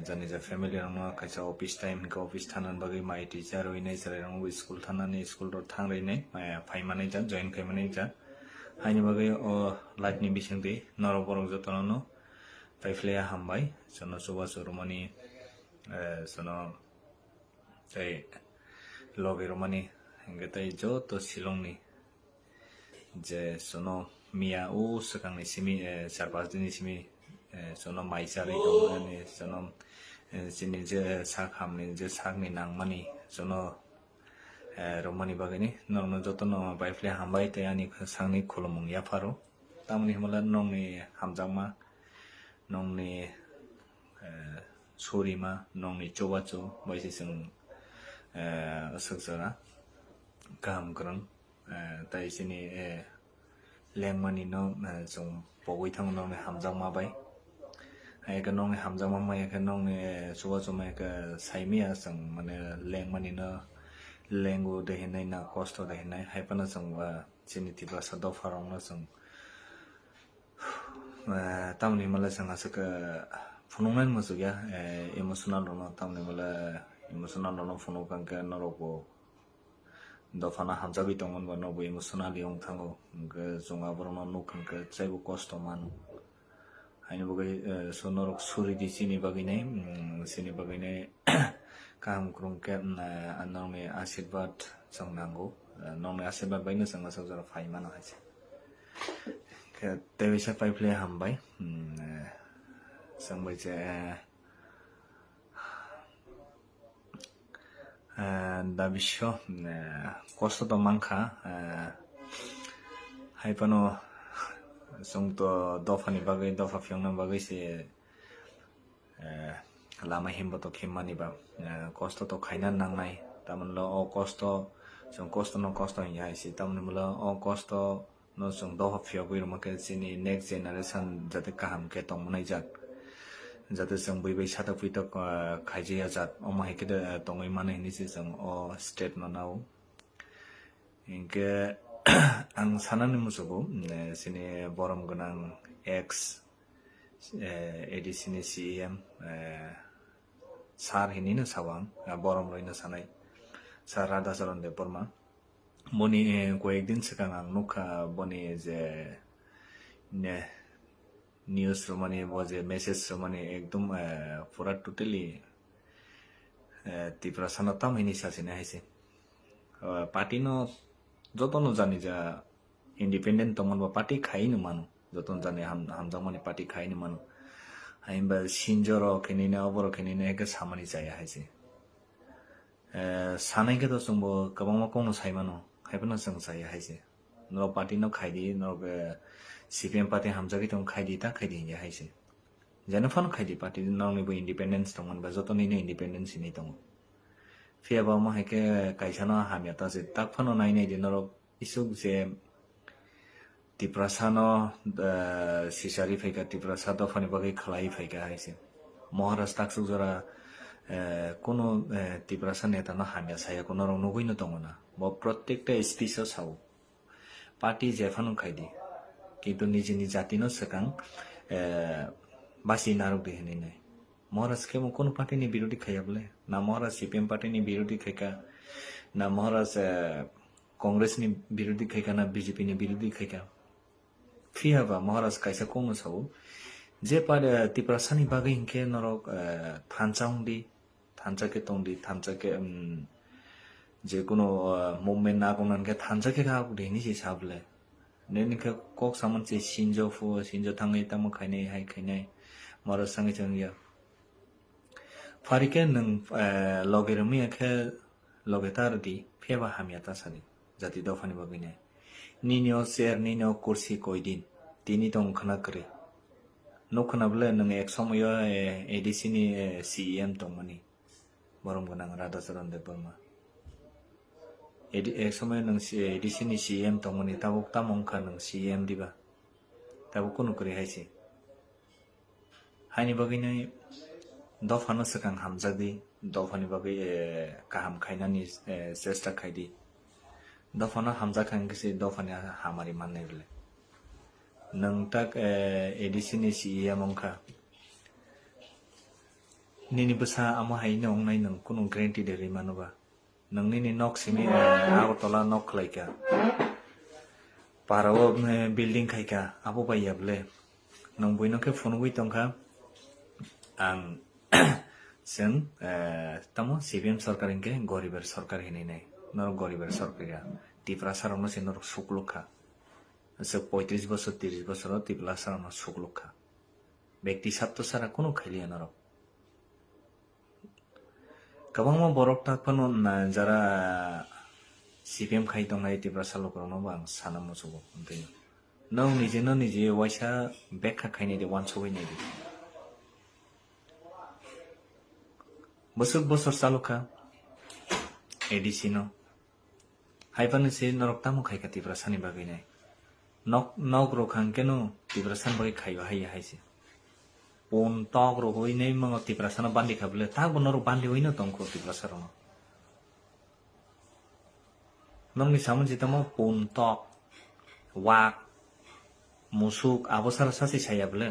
S4: jani ja family rong no kaisa office time ka office thanan bagai mai teacher oi nei srai rong school thanani school ro thang rei nei phai mane ja join kai mane ja haini bagai o light ni bising de noro borong jotono no paifle hambai sono soba soromani sono tai loge romani ngetai jo to silong ni je sono mia o sakang ni simi sarpas ni simi sono maisari dongani sono sini je sakham ni je sakni nangmani sono romani bagani nongno jotono baifle hambai te ani sangni khulumung ya pharo tamni himala nongni hamjangma nongni surima nongni chowacho baisi sing saksara kam krang tai sini lengmani no song pogoi thang nongni hamjangma bai cái nông này hàm răng mắm mày cái nông này số số mày cái sai mía sang mà này leng mà nó leng của đây này na cost đây này hay phần sang và trên thì là sao đâu phải nó sang tao này mà là sang cái phenomen mà cái emotional nó tao này mà là emotional nó phenomen cái nó rồi đó phải là hàm răng bị tông mà nó bị emotional yung thằng cái dùng áo nó nụ cái trái của cost mà Haini bagai sonorok suri di sini bagine kam krung ke anong me asirbat sang nango nong me asirbat baina sang asal jara fai mana haise ke tevisa pai play hambai sang bai che dabisho kosto to mangkha hai pano song to dofani bagai dofa fyongna bagai se lama himbo to khimani ba costo to khainan nangnai tamon lo o costo song costo no costo ya si tamon lo o costo no song dofa fyogui ro ke sini next generation jate kaham ke tong munai jat jate song bai bai sata pui to khaije ya jat o ma heke tongoi mane ni si song o state no nau inke ang sanani musugo sini borom gunang X edi sini CM sar hinina sawang borom roina sanai sar rada saron de porma moni koekdin sekang ang nukha boni je ne news romani boje message romani ekdom pura totally tipra sanatam hini sasine haise party no jotono jani ja independent tomon ba party khai ni manu joton jani hamjang mani party khai ni manu haimba sinjoro kenina oboro kenina eke samani jaya haise sanai ke to sungbo kabangma kono sai manu haibana sang jaya haise no party no khai di no CPM party hamjagi tong khai di ta khai di ya haise jana fan khai di party no ni bo independence tomon ba jotoni ne independence ni tong Fiaba ma heke kaisano hamya ta se tak phano nai nei dinoro isuk je tiprasano sisari feka tiprasado fani bagai khlai feka haise moharas tak sujara kono tiprasan eta na hamya saya kono rong nugui no tongona bo prottekta species sau party je phanu khaidi কিন্তু নিজে নিজ জাতি ন সেকাং বাসি নারক দেহনি নাই মহারাজ কে কোন party নি বিরোধী খাইয়া বলে না মহারাজ সিপিএম পার্টি নি বিরোধী খাইকা না মহারাজ কংগ্রেস নি বিরোধী খাইকা না বিজেপি নি বিরোধী খাইকা ফিয়াবা মহারাজ কাইসা কোন সাউ যে পার তিপ্রাসানি বাগে ইনকে নরক থানচাউন্দি থানচাকে তংদি থানচাকে যে কোনো মুভমেন্ট না কোনকে থানচাকে গা দেহনি সে সাবলে Nenike kok saman si sinjo fu sinjo tangai tamu kainai hai kainai mara sangi changya farike nang logermi ke logetar di pheba hamiata sani jati dofani bagine ninyo ser ninyo kursi koidin tini tong khana kare no khana ble nang ek somoyo ADC ni CEM tongmani borom ganang Radha Charan Dev Burma এক সময় নং ADC নি CM তমনি তাবুক তামংখা নং CM দিবা তাবুক কোন করে হাইছে হাইনি বাগিনাই দফানো সকাং হামজাদি দফানি বাগি কাহাম খাইনানি চেষ্টা খাইদি দফানো হামজা খাংগিসি দফানি হামারি মাননাই বলে নং তাক এডিসি নি সিএম অংখা নিনি বসা আমা হাইনি অংনাই নং কোন গ্যারান্টি দেরি মানবা nang nini nok simi Agartala nok khlaika parao building khaika abo bayable nang boino ke phone gui tongkha ang sen tamo CPM sarkar inke goriber sarkar hini nei nor goriber sarkar tiprasar ono se nor suklukha se 35 বছর 30 বছর tiprasar ono suklukha ব্যক্তি ছাত্র সারা কোনো খাইলিয়া নর kabang mo borok tak pano na jara CPM khai tong nai tiprasal lokro bang sana mo subo untin no nije waisa bekha khaini de wan soi nei bosok bosor saluka ADC no haipan se norok tamo khai ka tiprasani bagai nai nok ro khang keno tiprasan bagai khaiwa hai haise pon tok ro hoi nei mang tiprasana bandi khable ta bonor bandi hoina tongko tiprasarano nong ni samun jitamo pon tok wak musuk abosara sasi sayable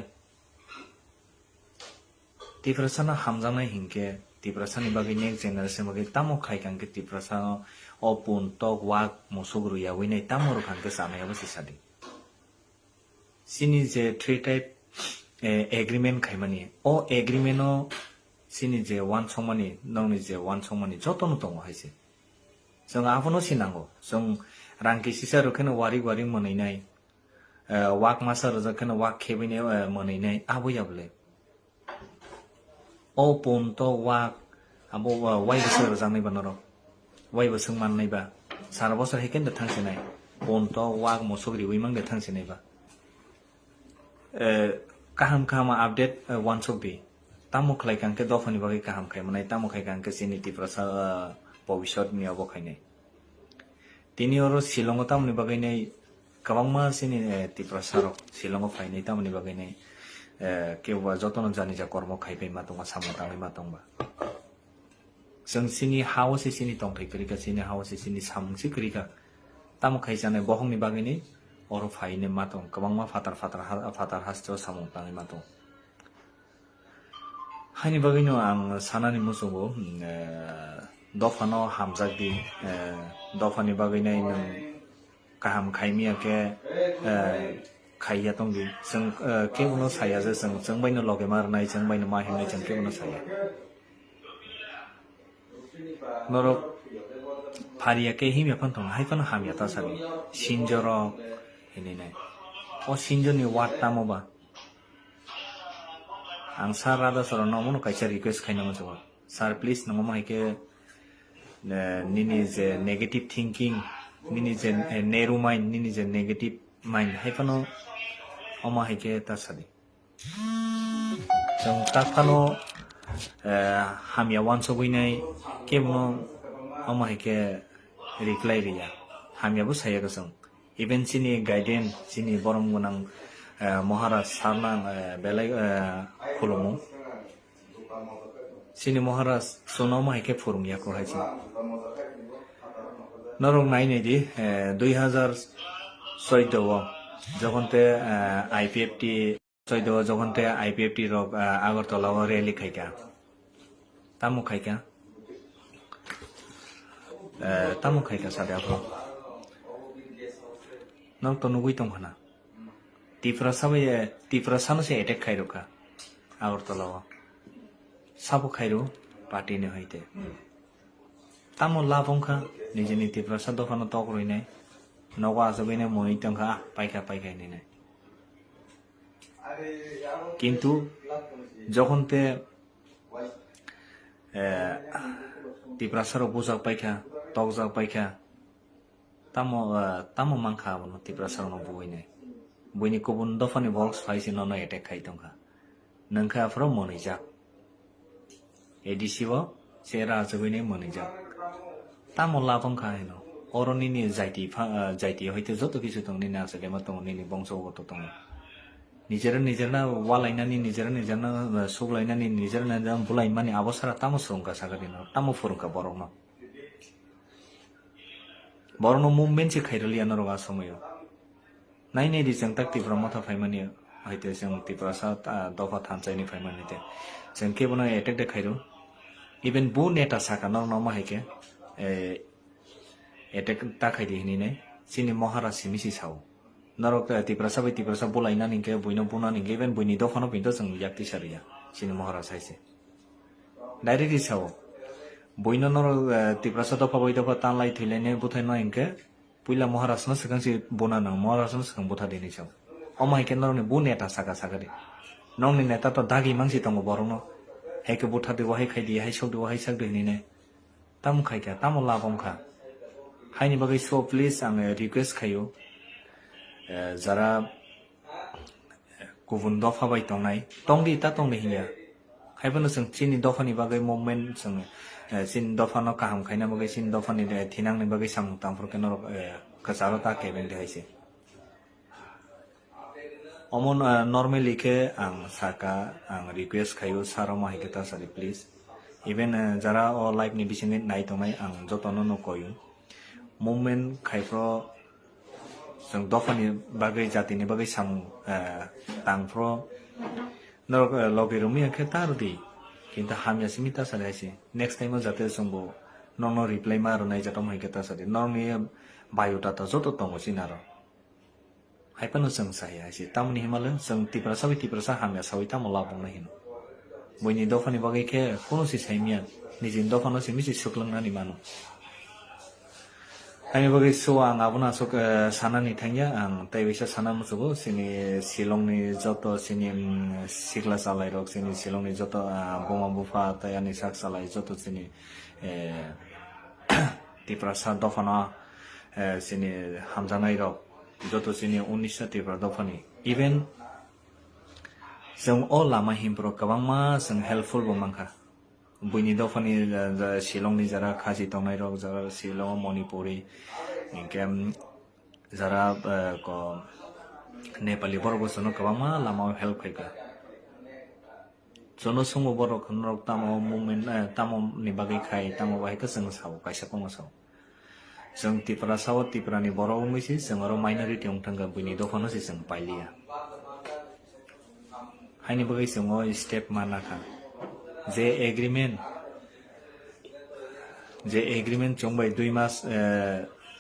S4: tiprasana hamjana hingke tiprasani bagi next generation bagi tamo khai kangke tiprasana o pon tok wak musuk ro ya hoinai tamo ro kangke samaya basi sadi sini je three type agreement khaimani o agreement o sini je one somani nongni je one somani jotono tongo haise jong apono sinango jong rangki sisa rokhene wari monai nai wak masar rokhene wak khebine monai nai abo yable o ponto wak abo wai besar janai banoro wai besung man nai ba sara bosor heken de thangse nai ponto wak mosogri uimang de thangse nai ba kaham kahama update one sobi tamu khlai kangke dofani bagi kaham khai manai tamu khai kangke sini tiprasa bobishot ni abo khai nei tini oro Shillong tamni bagi nei kabangma sini tiprasa ro Shillong phai nei tamni bagi nei kewa jotono jani ja kormo khai pai matonga samotang matongba जों सिनि हावसे सिनि तंथै करिका सिनि हावसे सिनि सामंसि करिका तामु khai jane bohongni bagini oro faine matong kabangma fatar hasto samong tangi matong haini bagino ang sanani musugo dofano hamjagdi dofani baginai nang kaham khaimia ke khaiya tongdi जों केवनो साया जे जों बायनो लगे मारनाय जों बायनो माहिमनाय जों केवनो साया नरो फारिया के हिमे फन्थं hyphen हामिया तासानि सिनजरो हिनिनाय o sinjo ni wat tamoba ang sar Radha Charan mono kaisa request khaina mo joba sir please namo maike nini je negative thinking nini je narrow mind nini je negative mind haifano oma haike tasadi jong takano hamia wan sobuinai kebno Omahike reply Ria. Hamiabu Sayakasung. Even Sini Gaiden, Sini Bormunang, Mohara Sarnang, Belay Kolomo. Sini Mohara Sonoma Hike Forum Yako Haji. Norong 980, 2016 যখনতে IPFT 14 যখনতে IPFT রক Agartala rally খাইকা তামু খাইকা সাদে আপো knock তো নুগুই তংখানা ত্রিপুরা সানসে এটেক খাইরোকা আগরতলা সাবো খাইরো পার্টি নে হইতে তামু লাভংখা নিজেনি ত্রিপুরা সাদ দোকানো তকরই নাই নগা আসবেনে মই তংখা পাইকা নেনে কিন্তু যখনতে ত্রিপুরাসার পোশাক পাইকা তকজাক পাইকা তামো মাংখা বনো ত্রিপুরাসার বইনে বইনি গুবুন দফানি বক্স ফাইসি নন এটেক খাই তংখা নংখা ফ্র মনিজাক এডিসিও সেরা আসবেনে মনিজাক তামো লাভংখা হেনো অরণিনি যাইতি হইতে যত কিছু দং নিনা আছে লেমা দং নিনি বংশগত দং নিজেরা ওয়ালাইনানি নিজেরা সুগলাইনানি নিজেরা বুলাই মানে আবসারা তামো সরংকা সাগাদিন তামো ফরংকা বরণ মুভমেন্ট সে খাইরলিয়ানো রগা সময় নাই দি जों তাক ত্রিপুরা মাথা ফাইমানি হইতে जों ত্রিপুরা দফা থানচাইনি ফাইমানিতে जों কেবন এটেক দে খাইরো ইভেন বু নেটা সাকা নরমা হাইকে এটেক তাকাইদি হিনিনে সিনি মহারাজ সিমিসি সাও নরক ত্রিপুরা বলাইনা নিকে বইনো বুনা নিকে ইভেন বইনি দফানো পিন্তো जों ইয়াক্তি সারিয়া সিনি মহারাজ হাইছে ডাইরেক্টলি সাও বইনো নর ত্রিপুরা দফা বই দফা তানলাই থইলাইনে বুথাই নয়কে পুইলা মহারাজ ন সিগাंसि বনা ন মহারাজ ন সিগাं বুথা দিনি সাও অমাইকে নরনি বু নেটা সাকা দে নংনি নেতা তো দাগি মাংসি তঙ্গ বরনো হেকে বুথা দেবো হাই খাইদি হাই সক দেবো হাই সাক দেনিনে তাম খাইকা তাম লাবংখা হাইনি বাগै সো প্লিজ आङो রিকোয়েস্ট খাইयो যারা गुबुन दफा बाय तंनाय तंदि ता तंदि हिया खायबनो जों चिनि दफानि बागै मुभमेन्ट जों चिन दफानो काहाम खायना बागै चिन दफानि थिनांनि बागै साम तामफोरखौ नर कसारो ता केबेन देहायसे अमन नर्मेली के आं साका आं रिक्वेस्ट खायो सारो माहिके ता सारि प्लिज इभेन जारा अ लाइफ नि बिसिनि नाय तंनाय आं जतनो न कयो मुभमेन्ट खायफ्रो जों दफानि बागै जातिनि बागै साम तांफ्रो नर लगे रुमिया के तारदि किंतु हामिया सिमिता सारायसे नेक्स्ट टाइम जाते जोंबो ननो रिप्लाय मारो नाय जातो माहिके ता सारि नरनि बायोडाटा जतो तंगो सिनारो हाइपानो जों सायासे तामनि हिमालय जों टिप्रासा हामिया सावै तामला बुंनो हिन बयनि दफानि बागै के कोनो सि साइमिया निजिन दफानो सिमिसि सुक्लंनानि मानो आंनि बागै सो आं आबुना सक सानानि थांया आं ताइबैसा साना मुसुबो सिनि शिलंनि जतो सिनि सिगला सालाय रक सिनि शिलंनि जतो बमा बुफा तायानि साक सालाय जतो सिनि टिप्रासा दफाना सिनि हामजानाय रक जतो सिनि 19 टिप्रा दफानि इभेन जों अ लामा हिमप्रो गोबांमा जों हेल्पफुल बमांखा बयनि दफानि शिलंनि जारा खासि तंनाय रक जारा शिलं मणिपुरी इनकेम जारा को नेपाली बरबसनो गोबांमा लामा हेल्प खायगा जनो संगो बर खनरक तामो मुभमेन्ट तामो नि बागै खाय तामो बायखौ जों साव कायसा कमो साव जों टिप्रा साव टिप्रानि बर उमैसि जों आरो माइनरिटी उंथंगा बयनि दफानो जों पाइलिया हायनि बागै जों स्टेप मानाखा जे एग्रीमेंट जों बाय 2 मास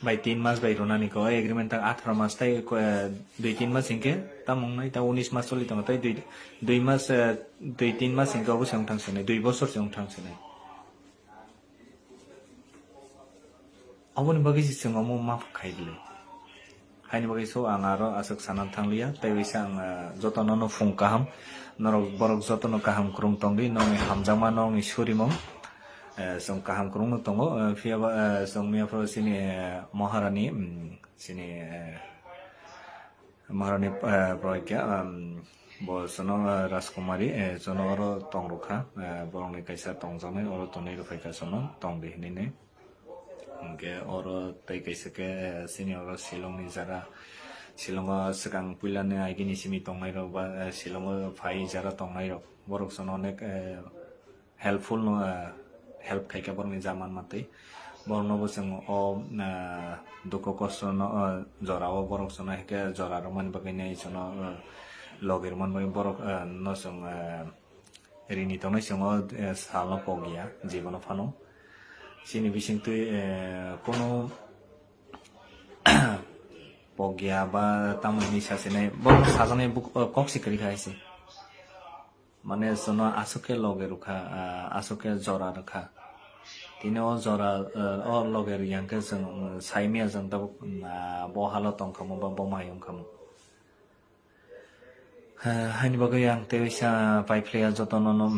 S4: बाय 3 मास बाय रोनानि को एग्रीमेंट 18 मास ताय 2-3 मास इनके तामंनाय ता 19 मास चलि तंग ताय 2 मास 2-3 मास इनके अबो जों थांसने 2 बोसोर जों थांसने अबनि बागै जों अमो माफ खाइले हायनि बागै सो आं आरो आसक सानान थांलिया ताय बैसा आं जतननो फुं काहाम नरक बरक जतनो काहाम क्रम तंगि नंनि हामजामा नंनि सुरिमं जों काहाम क्रम तंगो फियाबा जों मियाफ्रो सिनि महारानी सिनि महारानी प्रज्ञा बसनो राजकुमारी जनरो तंगरुखा बरंनि कायसा तंजानाय अरो तनै रुफायका सनो तंदि हिनिने hingke oro tei kaisa ke sini oro Shillong ni jara Shillong sikang puilane aigini simi tongnai rok ba Shillong phai jara tongnai rok borok sono onek helpful no help khaika borok ni jaman matei borno bo sing o duko kosto no jora o borok sono hike jora ro man bagai nei sono logir man bagai borok no song rini tongnai songo salno pogia jibono phano sini bising tu kono pogia ba tamani sasene borok sajane kok sikri khaise মানে sono asuke loger ukha asuke jora rakha tini o jora o loger yanke jeng saimia jeng tab bo halo tongkhamu ba bo mayong khamu haini bagai yang tewisa paipleya jotono nom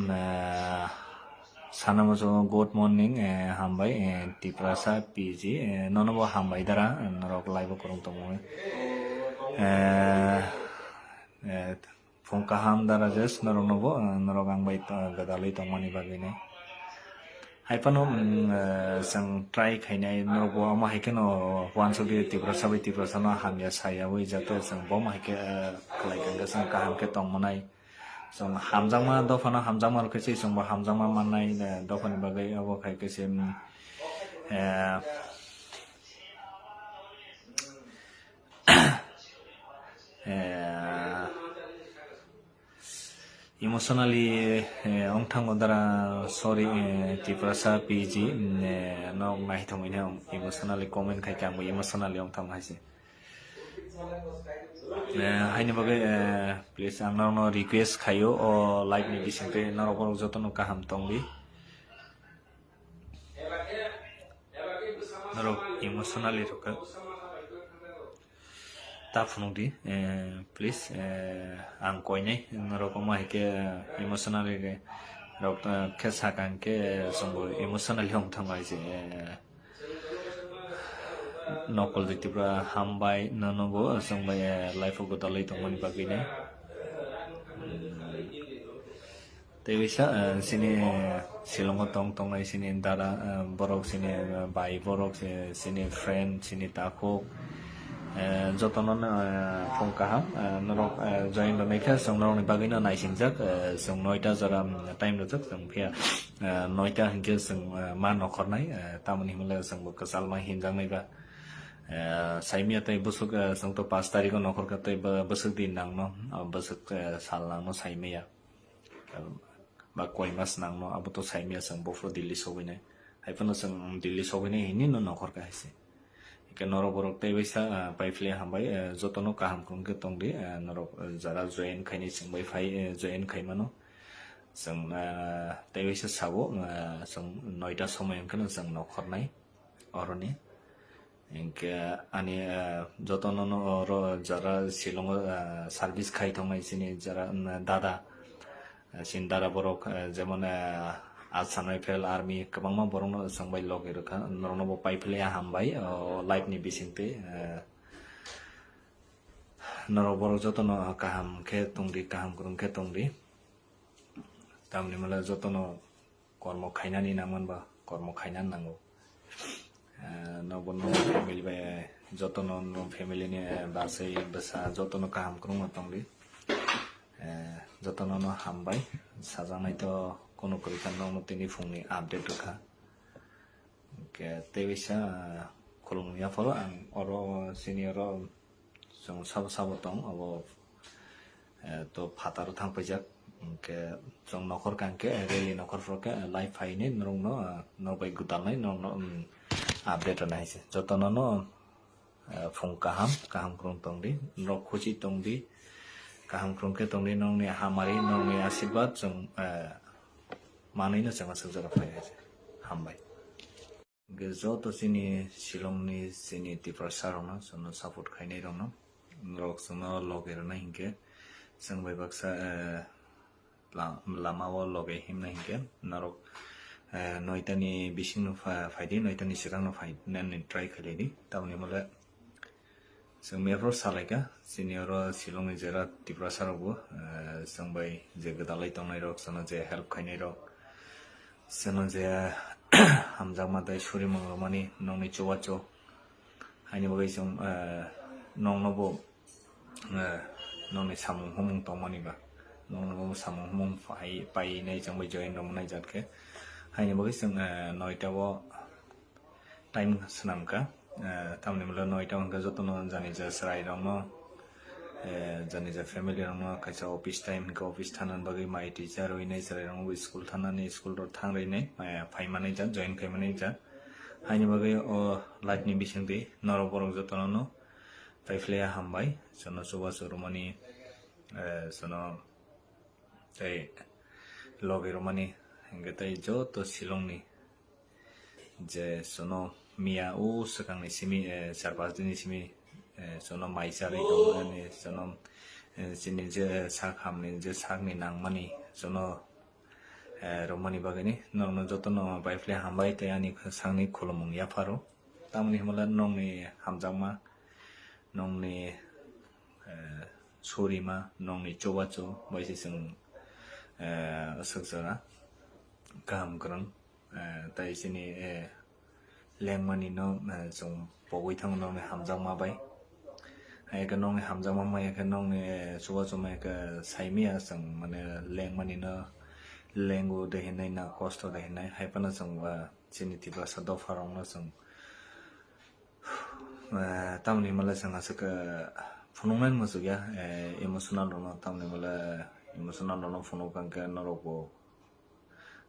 S4: sanamo jo good morning hambai tiprasa pg nono bo hambai dara norok live korong tomo Fungka ham darajas norong nobo norong ang bait gadali tongmani bagine haipano sang try khainai norbo ama hekeno wansoli tiprasa bai tiprasa no hamya saya wi jato sang bom heke klai kanga sang kaham ke tongmanai sang hamjangma dofana hamjangma kesi sang ba hamjangma manai dofani bagai abo khai kesi emotionally ongthang odara sorry tiprasa pg no nai thongina emotionally comment khai kam emotionally ongthang haise haini bagai please amna no request khayo o live ni bisingte norok jotono kaham tongbi norok emotionally roka tafunudi please ang koinai norokoma heke emotionally ge rok khesa kanke sombo emotionally hong thamai je nokol ditibra hambai nanobo songbai life go dalai tongmani bagine tewisa sini Shillong tong tongai sini dara borok sini bai borok sini friend sini takok jotonon phongkaham norok join do mekha song norok ni bagina naisingjak song 9ta jara time do jak song phia 9ta hingke song ma nokhornai tamani himle song kasal ma hinjang nai ba saimia tai busuk song to 5 tarikh nokhor ka tai busuk din nang no busuk sal nang no saimia ba koi mas nang no abu to saimia song bofro Delhi sobine haipano song Delhi sobine hini no nokhor ka haise ke norok borok tewisa paifle hambai jotono kaham kungke tongdi norok jara join khaini singbai phai join khaimano sing tewisa sabo sing 9ta সময় kan sing nokhornai oroni inke ani jotono ro jara Shillong service khai thongmai sini jara dada sindara borok jemon Asanai fel army kabangma borong sangbai loge rokha norno bo paiphle hambai live ni bisingte noro borok jotono kaham khe tongri kaham kurung khe tongri tamni mala jotono kormo khainani nangman ba kormo khainan nango no bonno family ba jotono no family ni basai basa jotono kaham kurung tongri jotono no hambai sajanai to kono korikan no tini phungni update rakha ke tewisa khulung ya folo ang oro senior song sab tong abo to phatar thang pajak ke song nokhor kanke rally nokhor froke live faine norong no bai gutal nai no update na haise jotono no phung kaham krong tongdi no khuchi tongdi kaham krong ke tongdi nong ni hamari nong ni asirbat song manai na changa sujara phai hambai ge joto sini Shillong ni sini tiprasa rona sono support khainai rona rok sono loger na hinke sangbai baksa lama wo loge himna hinke narok 9ta ni bising no faidi 9ta ni sikang no fai nan try khaledi tamni mala sing mefro salaika senior Shillong ni jera tiprasa rogo sangbai je gadalai tongnai rok sono je help khainai rok sono je hamjang dai suri mani nongni chuwacho haini bagai jong nongnobo nongni samung humung tongmani ba nongnobo samung humung pai nei jong bai join dong nai jatke haini bagai jong noita wo time sanamka tamni mula noita angka jotono jani ja srai dong no jani ja family dong no kaisa office time ka office thanan bagai mai teacher oi nei srai dong school thanani school ro thangrei nei pai mani ja join kai mani ja haini bagai o light ni bisingti noro borok jotono no paifleya hambai sono suba surumani sono tai logi romani engetai jo to silongni je sono mia u sakang ni simi sarpas ni simi sono maisari dongani sono sini je sakham ni je sakni nangmani sono romani bagani nongno jotono paifleya hambai te ani sangni khulumung ya pharo tamni himala nongni hamjangma nongni surima nongni chobacho baisi sing saksara kam krang tai sini lengmani no song pogoi thang nongni hamjangma bai ai ka nongni hamjangma mai ka nongni chobacho mai ka saimia sang mane lengmani no lengu de hinai na kosto de hinai haipana song sini tiba sado farong no song tamni mala sanga saka phunungan masugya emotional no tamni mala emotional no phunukan ka noroko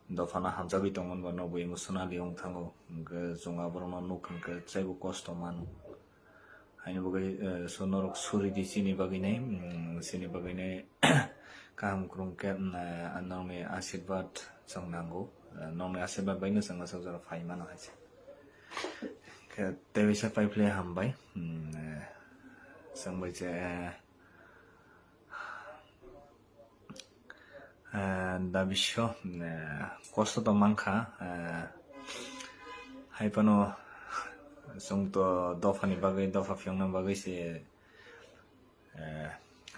S4: dofana hamjabi tongman ba no emotional yong thango ga jonga borno nukan ka chaibu kosto manu haini bugai sonorok suri di sini bagine kam krung ke anong asirbat sangnango nong asirbat baino sanga sajara phai mano haise ke tevisa paiple hambai sambai je da bisho kosto to mangkha haipano songto dofani bagai dofa fyongna bagai se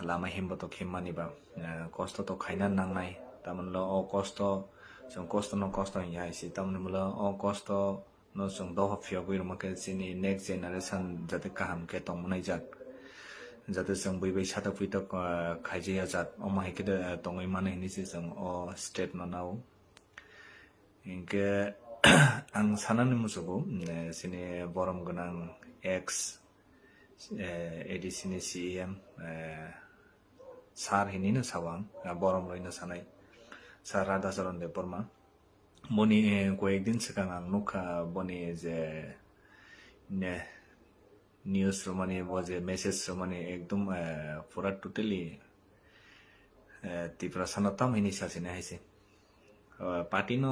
S4: lama himbo to khimani ba kosto to khaina nangnai tamanlo o kosto song kosto no kosto ya isi tamanlo o kosto no song dofa fyogui rumake sini next generation jate kaham ke tongmunai jat jate song bai chata puito khaije ya jat o mai ke tongoi mane ni se song o state no nau inke ang sanani musugo sini borom gunang x edisini cm sar hinina sawang borom roina sanai sar rada saron de porma boni কয়েকদিন সেখান নুকা বনি যে news রমানি বজে message রমানি একদম পুরা totally Tripura সানতাম হিনি সাসিনে হাইছে party ন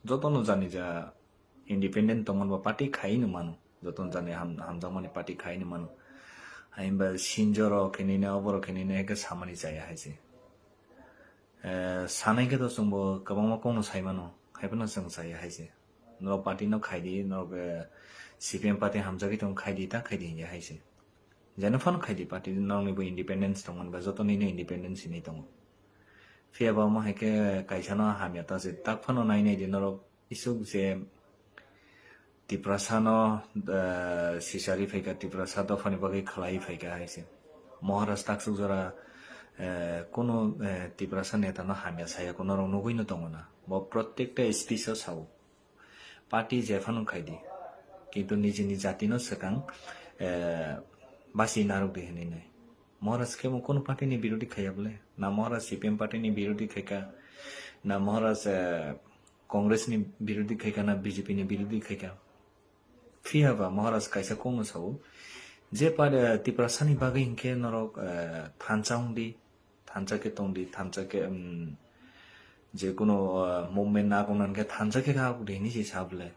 S4: যতন জানি যা ইন্ডিপেন্ডেন্ট তমন বা পার্টি খাইনো মানু যতন জানি হামজামানি পার্টি খাইনো মানু হাইমবা সিনজর কেনিনা অবর কেনিনা একে সামানি যায় হাইছে সানাইকে তো সঙ্গ কবাংমা কোনো সাইমানো haipana sang sai haise no party no khaidi no CPM party hamjagi tong khaidi ta khaidi ya haise jana fan khaidi party no ni bo independence tong man ba joto ni independence ni tong fia ba ma heke kaisana hamya ta se tak phano nai nei din ro isuk je tiprasano sisari pheka tiprasa do fani bagai khlai pheka haise maharashtra tak sujara কোনো ত্রিপুরা নেতা না হামিয়া সায়া কোনো রং নগৈন দङ না বা প্রত্যেকটা speech Sao party যেফানো খাইদি কিন্তু নিজে জাতি ন সেকাং বাসি নারক দেহেনি নাই মহারাজ কেমন কোনো পার্টি নি বিরোধী খাইয়া বলে না মহারাজ সিপিএম পার্টি নি বিরোধী খাইকা না মহারাজ কংগ্রেস নি বিরোধী খাইকা না বিজেপি নি বিরোধী খাইকা ফিয়াবা মহারাজ কাইসা কোনো সাও যে পারে ত্রিপুরাসানি বাগে হিংকে নরক থানচাউংদি থানচাকে তংদি থানচাকে যে কোনো মুভমেন্ট না কোনকে থানচাকে গাক দেনি সি সাবলে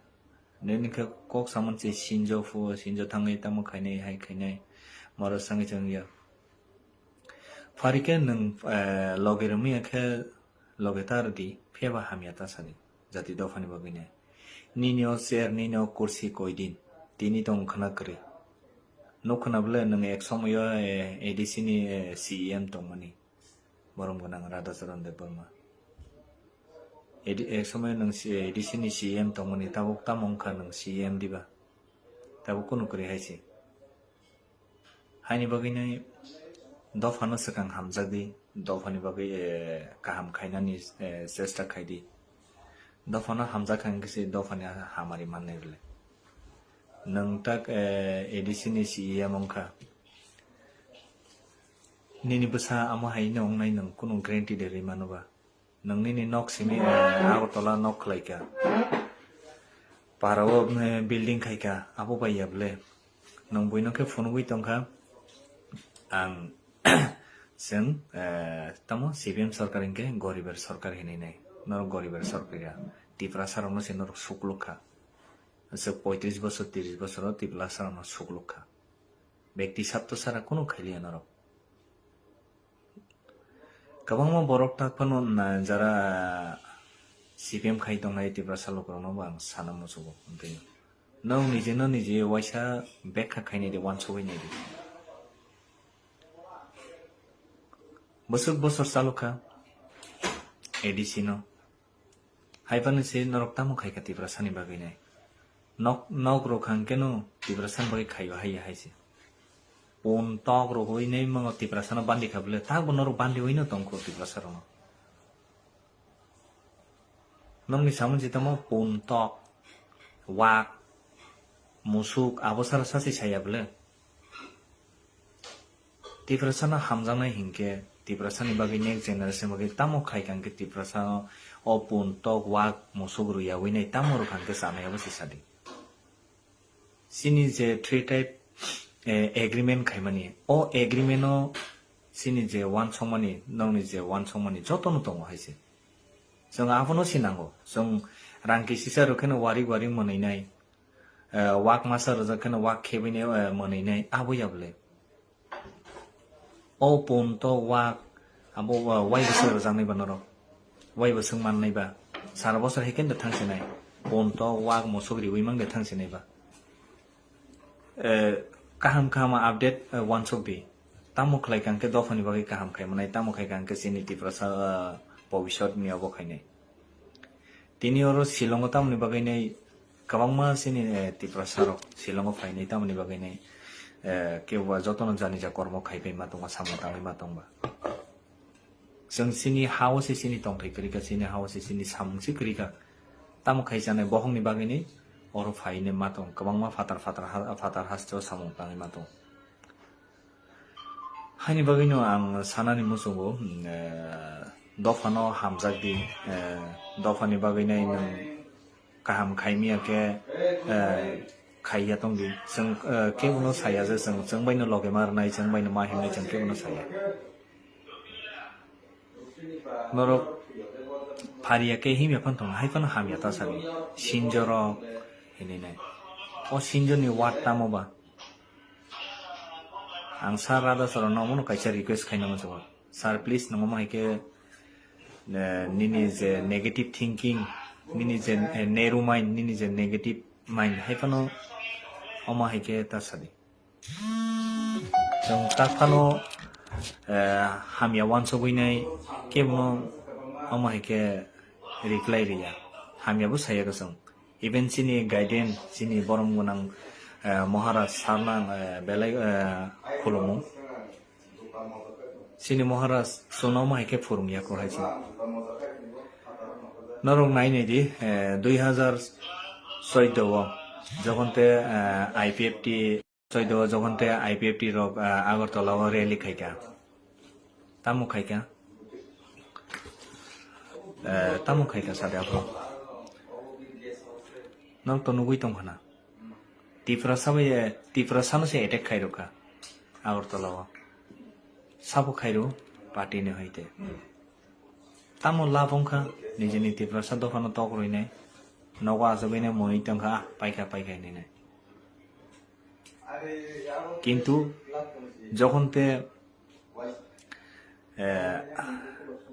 S4: নেনিকে কক সামন সে সিনজো থাঙ্গै তামो खाइनाय हाय खाइनाय मरो संगे जंगिया फारिके नों लगेरमी एखे लगेतारदि फेबा हामियाता सानि जाति दफानि बगैने निनियो शेर निनियो कुर्सी कोइदिन तिनि दं खना करे नखनाबले नों एक समय एडिसिनि सीएम दंमनि बरम गोनां राधा चरण देव बर्मा এক সময় নং ADC ni CM tongmani tabuk tamongkha nang CM diba tabuk kono kori haisi haini bagui nai dofano sakang hamjadi dofani bagui kaham khainani chesta khaidi dofano hamjakang kisi dofani hamari manne bile nang tak edisi ni CM ongkha nini basa amo haini ongnai nang kono guarantee de rimanuba nang nini nok simi Agartala nok khlaika parao building khaika abo bayable nang boino ke phone bui tongkha ang sen tamo CPM sarkar inke goriber sarkar hini nai nor goriber sarkar tipra sarono se nor suklukha se 35 বছর 30 বছর tipla sarono suklukha ব্যক্তি sabto sara kono khailiya nor kabangma borok takpano jara CPM khai tongnai tipra salokrono bang sana musugo untai nang nije waisa bekha khainai de wan sobai nai de bosor salokha edisi no haipani se norok tamo khai ka tipra sani bagai nai nok ro khang keno tipra san bagai khaiwa hai haisi pon tok ro hoi nei mang tipra sana bandi khable ta bonor bandi hoina tongko tipra sarono nomni samunji tamo pon tok wak musuk abosar sasi sayable tipra sana hamjanai hingke tipra sani bagi next generation bagi tamo khai kangke tipra sana o pon tok wak musuk ru yawi nei tamo ro kangke sana yabasi sadi sini je three type agreement khaimani o agreement no sini je one somani nongni je one somani jotono tongo haise jong apono sinango jong rangki sisa rokheno wari monai nai wak masa rokheno wak khebine monai nai abo yable o ponto wak abo wai bosor jangnai banoro wai bosung mannai ba sara bosor heken de thangsinai ponto wak mosogri wimang de thangsinai ba kaham update one sobi tamo khlai kangke dofani bagai kaham khai manai tamo khai kangke sini tipra sa bobishot ni abo khainai tini oro silongo tamni bagai nei kabangma sini tipra sarok silongo phainai tamni bagai nei kewa jotono jani ja kormo khaibai matonga samotang matongba जों सिनि house सिनि तंथाय करिका सिनि house सिनि सामंसि करिका ताम खाइजानाय बहंनि बागैनि अर फाइने मातं गोबांमा फातार हास्थियाव सामं ताङै मातं हानि बागैनो आं सानानि मुसुगो दफानो हामजागदि दफानि बागैनाय नों गाहाम खाइमियाके खाइया तंगि जों केबुनो साया जे जों बायनो लगे मारनाय जों बायनो माहिमनाय जों केबुनो साया नरक फारिया के हिमिया फन्थं हाइफान हामिया तासारि सिनजर हिनिनाय ओ सिनजरनि वाट तामोबा आं सार राधा सर नमनो काइसा रिक्वेस्ट खाइना मजो सार प्लीज नमो माइके निनि जे नेगेटिव थिंकिंग निनि जे नेरो माइंड निनि जे नेगेटिव माइंड हाइफानो अमा हाइके तासारि जों ताफानो हामिया वानसो गइनाय केबनो अमा हाइके रिप्लाइ रिया हामियाबो सायागा जों इभेन सिनि गाइडेन सिनि बरम गोनां महाराज सारनां बेलाय खुलुमो सिनि महाराज सोनाव माइके फुरुंगिया खहायसि नरं नायनायदि 2014 जखनते आईपीएफटी 14 जखनते आईपीएफटी रक आगरतलाव रैली खाइका तामु खाइका सादाफो नक तो नुगुइ तंखना तिफ्रा सानसे एटेक खाइरुका आगरतलाव साबो खाइरु पार्टी ने हइते तामु लाबंखा निजेनि तिफ्रा सा दफानो तकरइनाय नगा आजबैने मनि तंखा पाइका ने किन्तु जखनते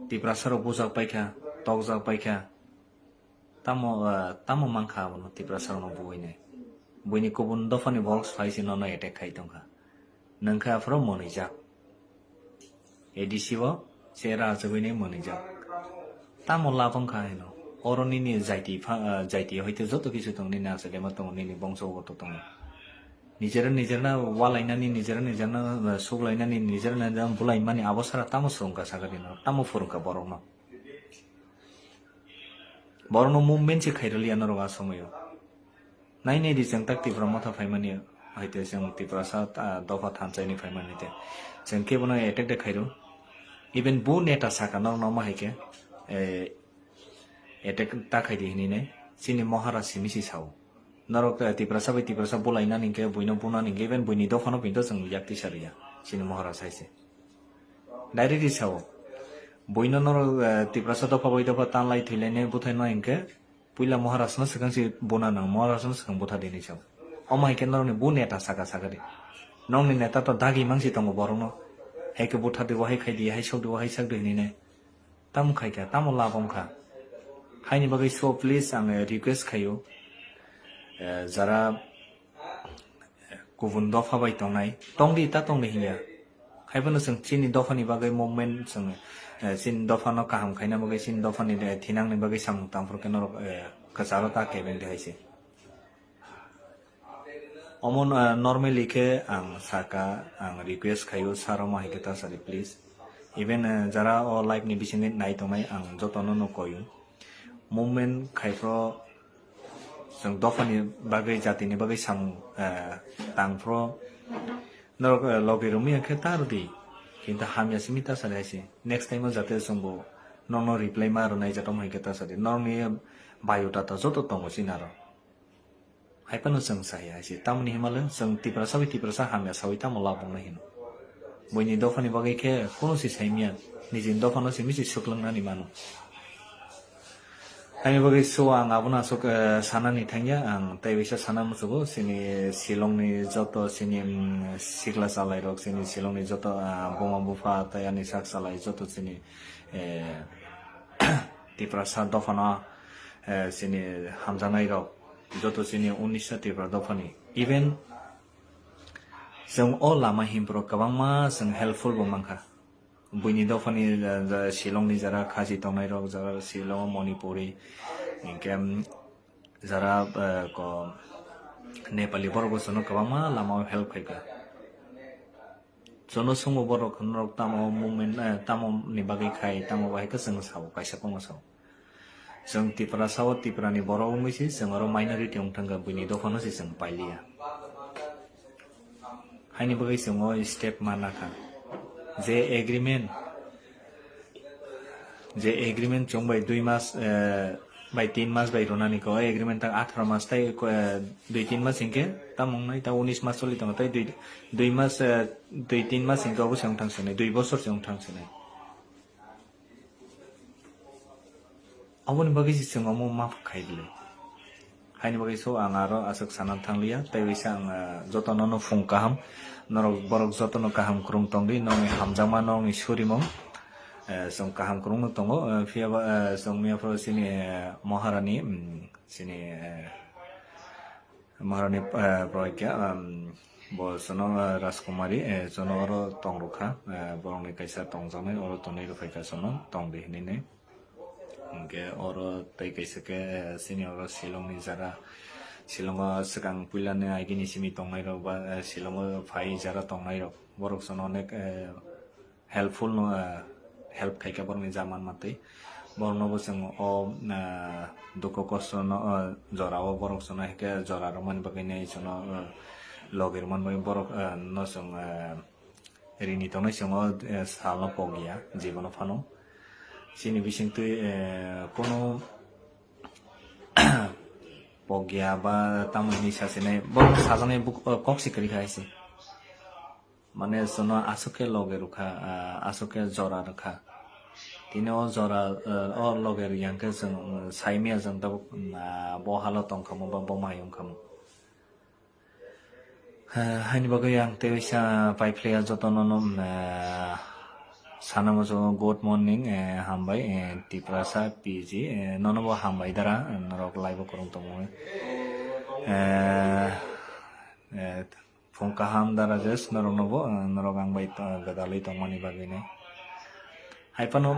S4: तिफ्रा सारो बुजाक पाइका तकजाक पाइका तामो मांखा बनो तिफ्रा सारो बुइने बुइनि गुबुन दफानि बक्स फाइसि नन एटेक खाइ तंखा नंखा फ्रो मनिजा एडिसिव सेरा आजबैने मनिजा तामो लाबंखा हेनो অরণিনি যাইতি হইতে যত কিছু দং নিনি আসলে দং নিনি বংশগত দং নিজেরা ওয়ালাইনানি নিজেরা সুগলাইনানি নিজেরা বুলাইমানি আবসারা তামো সুরঙ্কা সাগাদিন তামো ফুরঙ্কা বরনো মুভমেন্ট से खाइरलिया नरगा समयो नाइने दि जों ताक तिफ्रा मथा फाइमानि हयते जों तिफ्रासा दफा थानसाइनि फाइमानिते जों केबनो एटेक दे खाइरो इभेन बु नेता साका नरनो माहिके एटेक ताखाइदि हिनिने सिनि महाराज सिमिसि साव नरक तिफ्रासा बोलाइना निके बुइनो बुना निके इभेन बुइनि दफानो बिन्दो जों याक्ति सारिया सिनि महाराज हाइसे डाइरेक्टलि साव बयनो नर तिफ्रासा दफा बय दफा तानलाय थैलायने बुथायनो इनके पुइला महाराजनो सिगांसि बना नां महाराजनो सिगां बुथा दिनै साव अमाइके नरनि बु नेता सागा दे नंनि नेता तो दागि मांसि दङ बरनो हेके बुथा देबो हाय खाइदि हाय सौदो हाय सागदो हिनिने ताम खाइका ताम लाबमखा हायनि बागै सो प्लिज आङो रिक्वेस्ट खायो जारा गुबुन दफा बाय दंनाय दंदि ता दंदि हिया खायबोनो जों चिनि दफानि बागै मुभमेन्ट जों sin dofano kaham khaina bagai sin dofani thinang ni bagai sam tamfur kenor kasaro ta keben de haise omon normally ke ang saka ang request khayo saro ma hiketa sari please even jara o live ni bisini nai tonai ang jotono no koyu movement khaifro जों दफानि बागै जातिनि बागै sam tangfro nor logiromi ke tardi কিন্তু হামিয়া সিমিতা সারে আইছে next টাইমও যাতে সম্ভব নন reply মারো নাই যাতে মাইকেতা সারে নরনি বায়োডাটা যত দङ সিনার হাইপানো जों साहि आइसे तामनि हिमाल जों तिफ्रासा हामिया सावै ताम लाबंनो हिनो बयनि दफानि बागै के कोनो सि साइमिया निजिन दफानो सिमिसि सुक्लंनानि मानो आंनि बागै सो आं आबुना सक सानानि थांया आं ताइबैसा साना मुसुगो सिनि शिलंनि जत सिनि सिगला सालाय रक सिनि शिलंनि जत बमा बुफा तायानि साक सालाय जत सिनि तिफ्रासा दफाना सिनि हामजानाय रक जत सिनि 19 तिफ्रा दफानि इभेन जों अ लामा हिमप्रो गोबांमा जों हेल्पफुल बमांखा बयनि दफानि शिलंनि जारा खाजि तंनाय रक जारा शिलं मणिपुरी इनके जारा को नेपाली बरगो सनो गोबांमा लामा हेल्प खायगा जनो सुंगो बरक नरक तामो मुभमेन्ट तामो नि बागै खाय तामो बाहायखो जों साव कायसा कमो साव जों तिफ्रासाव तिफ्रानि बरक मैसि जों आरो माइनरिटी अंथांगा बयनि दफानो जों पाइलिया हायनि बागै जों स्टेप मानाखा जे एग्रीमेंट जों बाय 2 मास बाय 3 मास बाय रोनानि को एग्रीमेंट 18 मास ताय 2-3 मास इनके तामंनाय ता 19 मास चलि दङ ताय 2 मास 2-3 मास इनके अबो जों थांसने 2 बोसोर जों थांसने अबनि बागै जों अमो मा खाइले हायनि बागै सो आं आरो आसक सानान थांलिया ताय बैसा आं जतननो फुंकाहाम नरक बरक जतन kaham krung tongdi nongi hamjama nongi surimong song kaham krung no tongo fiaba song mia pro sini maharani sini maharani proyekya bo sono raskumari sono oro tongrukha borongni kaisa tongjamai oro tonai rufaika sono tongdi hinine ke oro tai kaisa ke sini oro silongni jara शिलंगा सिगां पुइलाने आइगिनि सिमि तंनाय रक बा शिलंगा phi Zara तंनाय रक बरक सन अनेक helpful न help खायका बरनि जामान मातै बरनबो जों अ दुखो कष्ट न जराव बरक सन हेके जरा रमान बगैनै सन लगेर मन बगै बरक न जों रिनि तंनाय जों साल पगिया जीवन फानो सिनि बिसिंतै कोनो पगिया बा तामनि सासेने बहुत साजने बुक कक्सि करि खाइसे माने सनो आसुके लगे रुखा आसुके जरा रखा तिनो जरा अ लगे रियांके जों साइमिया जों दा बहाल तंखामो बा बमायं खामो हानि बगै आं तेसा पाइप्लेया जतननो सानामो गुड मर्निं हामबाय तिफ्रासा पिजि ननबो हामबाय दारा नरक लाइभ करं तमो फुंका हाम दारा जस नरनबो नरक आंबाय गदालै तमनि बागैने हाइपनो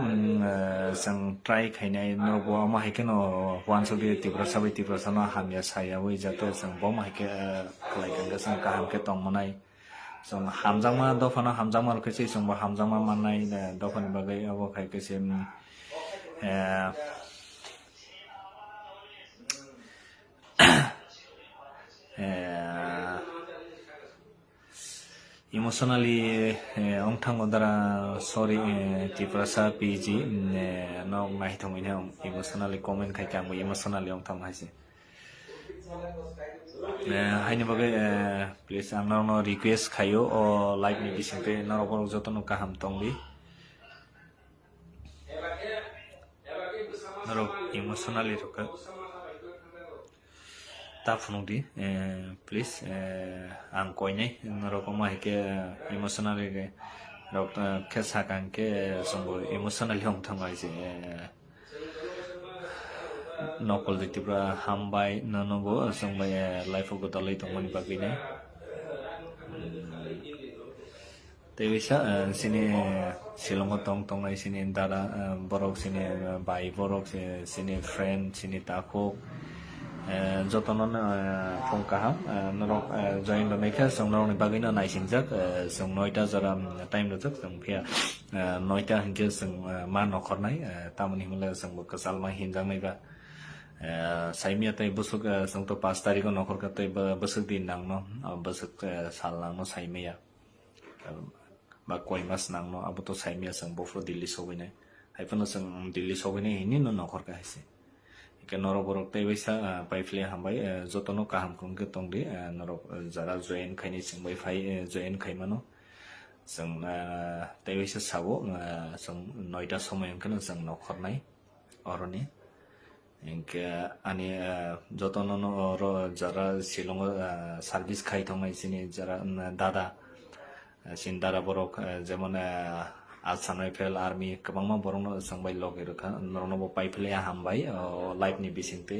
S4: जों ट्राई खायनाय न' बवा माहायके न' वानसुलि तिब्रा साबै तिब्रा सानो हामिया सायावै जाते जों बवा माहायके खालायगोन जों गाहामके तंमनाय जों हामजामा दफाना हामजामा रखेसे जों बा हामजामा माननाय दफानि बागै अब खायकेसे emotionally ongthang odara sorry tiprasa pg no mai thongine emotionally comment khai kang emotionally ongthang haise haine bagai please ang no request khayo o like ni bisingte no bor jotono kaham tongbi no emotionally roka tafunudi please ang koinai narokoma heke emotionally ke rok khesa kanke sombo emotionally hong thangai je nokol ditibra hambai nanobo sombai life of godalai tongmani bagine tebisa sini silongo tong tongai sini dara borok sini bai borok sini friend sini takok jotonon phongkaham norok join doneka song norok ni bagina naisingjak song 9ta jara time rojak song phia 9ta hingke song ma nokhornai tamani himla song kasalma hinjangnai ba saimia tai busuk song to 5 tarik nokhor ka tai busuk din nangno busuk sal nangno saimia ba koi mas nangno abuto saimia song bofro dilli sobine haipano song dilli sobine hini no nokhor ka hise ke norok borok tai baisa paifle hambai jotono kaham krungke tongdi norok jara join khaini singbai phai join khaimano song tai baisa sabo song 9ta সময় এনখানে song nokhornai oroni enke ani jotono ro jara silong service khai thongmai sini jara dada sin dara borok jemon Asanai fel army kabangma borongno sangbai loge rokha norno bo paifle hambai life ni bisingte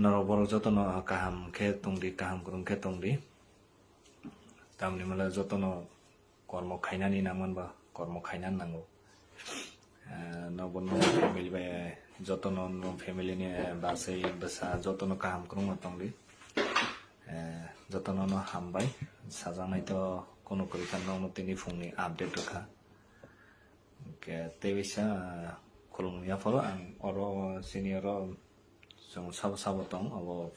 S4: noro borok jotono kaham khe tongdi kaham kurung khe tongdi tamni mala jotono kormo khainani naman ba kormo khainan nango no bonno family ba jotono no family ni basai basa jotono kaham kurung tongdi jotono no hambai sajanai to kono korika no tini phungni update rakha ke tebisa kolong ya folo ang oro senior song sab tong abo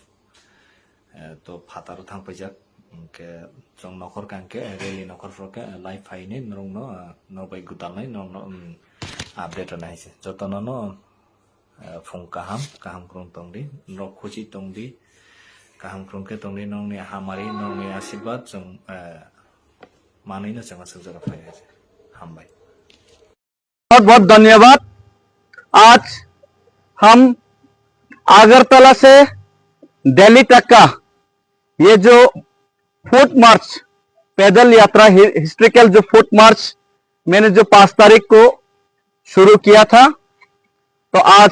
S4: to phatar thang pajak ke song nokhor kanke rally nokhor froke live faine norong no bai gutalnai no update na hise jotono no phung kaham krong tongdi no khoji tongdi kaham krong ke tongdi nong ni hamari nong ni asirbat song माने न चंगा सजरा पाया हम भाई
S5: बहुत बहुत धन्यवाद। आज हम अगरतला से दिल्ली तक का ये जो फुट मार्च पैदल यात्रा हिस्ट्रिकल जो फुट मार्च मैंने जो 5 तारीख को शुरू किया था तो आज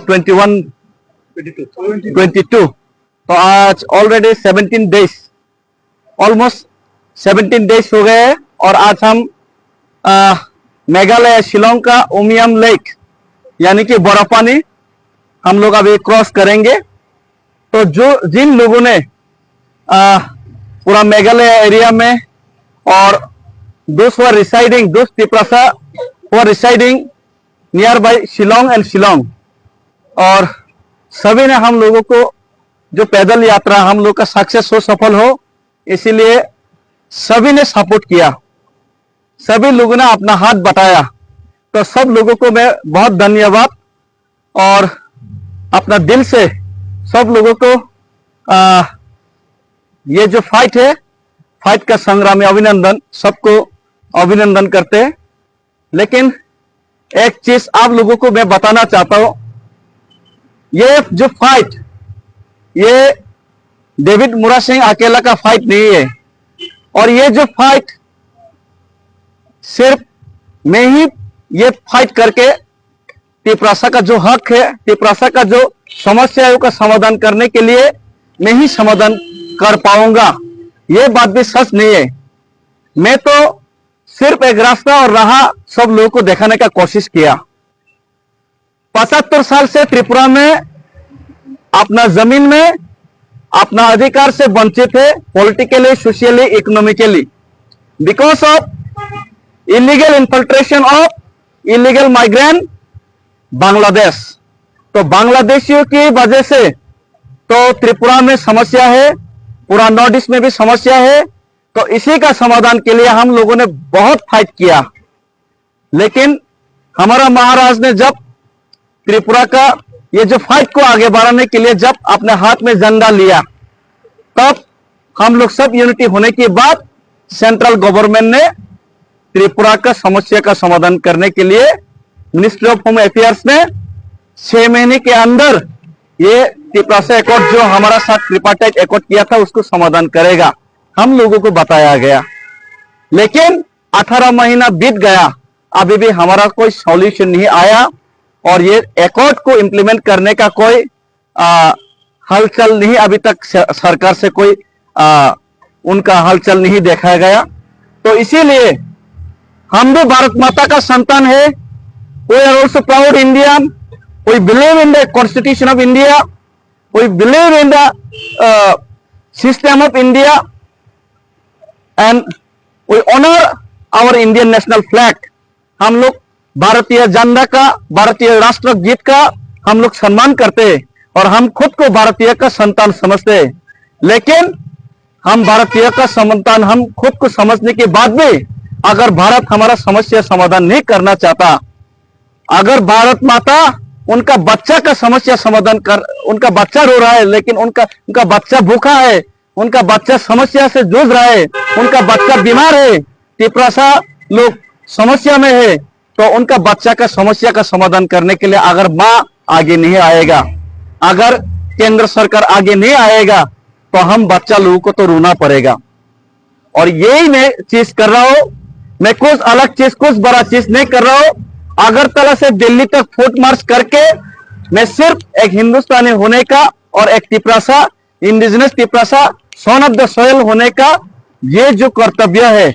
S5: 22 तो आज ऑलरेडी 17 डेज ऑलमोस्ट 17 डेज हो गए हैं और आज हम मेघालय शिलोंग का उमियम लेक यानी कि बर्फानी हम लोग अभी क्रॉस करेंगे। तो जो जिन लोगों ने पूरा मेघालय एरिया में और those who are residing, those Tiprasa who are residing nearby Shillong and Shillong और सभी ने हम लोगों को जो पैदल यात्रा हम लोग का सक्सेस हो सफल हो इसीलिए सभी ने सपोर्ट किया, सभी लोगों ने अपना हाथ बटाया। तो सब लोगों को मैं बहुत धन्यवाद और अपना दिल से सब लोगों को ये जो फाइट है फाइट का संग्रामी अभिनंदन, सबको अभिनंदन करते हैं। लेकिन एक चीज आप लोगों को मैं बताना चाहता हूं, ये जो फाइट ये डेविड मुरा सिंह अकेला का फाइट नहीं है और ये जो फाइट सिर्फ मैं ही ये फाइट करके तिप्रासा का जो हक है, तिप्रासा का जो समस्याओं का समाधान करने के लिए मैं ही समाधान कर पाऊंगा, ये बात भी सच नहीं है। मैं तो सिर्फ एक रास्ता और राह सब लोगों को दिखाने का कोशिश किया। 75 साल से त्रिपुरा में अपना जमीन में अपना अधिकार से वंचित है, politically, socially, economically, because of illegal infiltration of illegal migrant Bangladesh. तो बांग्लादेशियों की वजह से तो त्रिपुरा में समस्या है, पूरा नॉर्थ ईस्ट में भी समस्या है। तो इसी का समाधान के लिए हम लोगों ने बहुत फाइट किया, लेकिन हमारा महाराज ने जब त्रिपुरा का ये जो फाइट को आगे बढ़ाने के लिए जब अपने हाथ में झंडा लिया, तब हम लोग सब यूनिटी होने के बाद सेंट्रल गवर्नमेंट ने त्रिपुरा का समस्या का समाधान करने के लिए मिनिस्ट्री ऑफ होम अफेयर्स ने 6 महीने के अंदर ये त्रिपुरा से एकॉर्ड जो हमारा साथ ट्रिपार्टाइट एकॉर्ड किया था उसको समाधान करेगा, हम लोगों को बताया गया। लेकिन 18 महीना बीत गया, अभी भी हमारा कोई सॉल्यूशन नहीं आया और ये एकॉर्ड को इंप्लीमेंट करने का कोई हलचल नहीं, अभी तक सरकार से कोई उनका हलचल नहीं देखा गया। तो इसीलिए हम भी भारत माता का संतान है, we are also proud Indian, we believe in the constitution of India, we believe in the system of India and we honour our Indian national flag. हम लोग भारतीय झंडा का, भारतीय राष्ट्र गीत का हम लोग सम्मान करते हैं और हम खुद को भारतीय का संतान समझते हैं। लेकिन हम भारतीय का संतान हम खुद को समझने के बाद भी अगर भारत हमारा समस्या समाधान नहीं करना चाहता, अगर भारत माता उनका बच्चा का समस्या समाधान कर, उनका बच्चा रो रहा है लेकिन उनका बच्चा भूखा है, उनका बच्चा समस्या से जूझ रहा है, उनका बच्चा बीमार है, त्रिपुरा लोग समस्या में है, तो उनका बच्चा का समस्या का समाधान करने के लिए अगर माँ आगे नहीं आएगा, अगर केंद्र सरकार आगे नहीं आएगा, तो हम बच्चा लोगों को तो रोना पड़ेगा। और यही मैं चीज कर रहा हूं, मैं कुछ अलग चीज, कुछ बड़ा चीज नहीं कर रहा हूं। अगरतला से दिल्ली तक फुट मार्च करके मैं सिर्फ एक हिंदुस्तानी होने का और एक Tripura indigenous Tripura son of the soil होने का ये जो कर्तव्य है,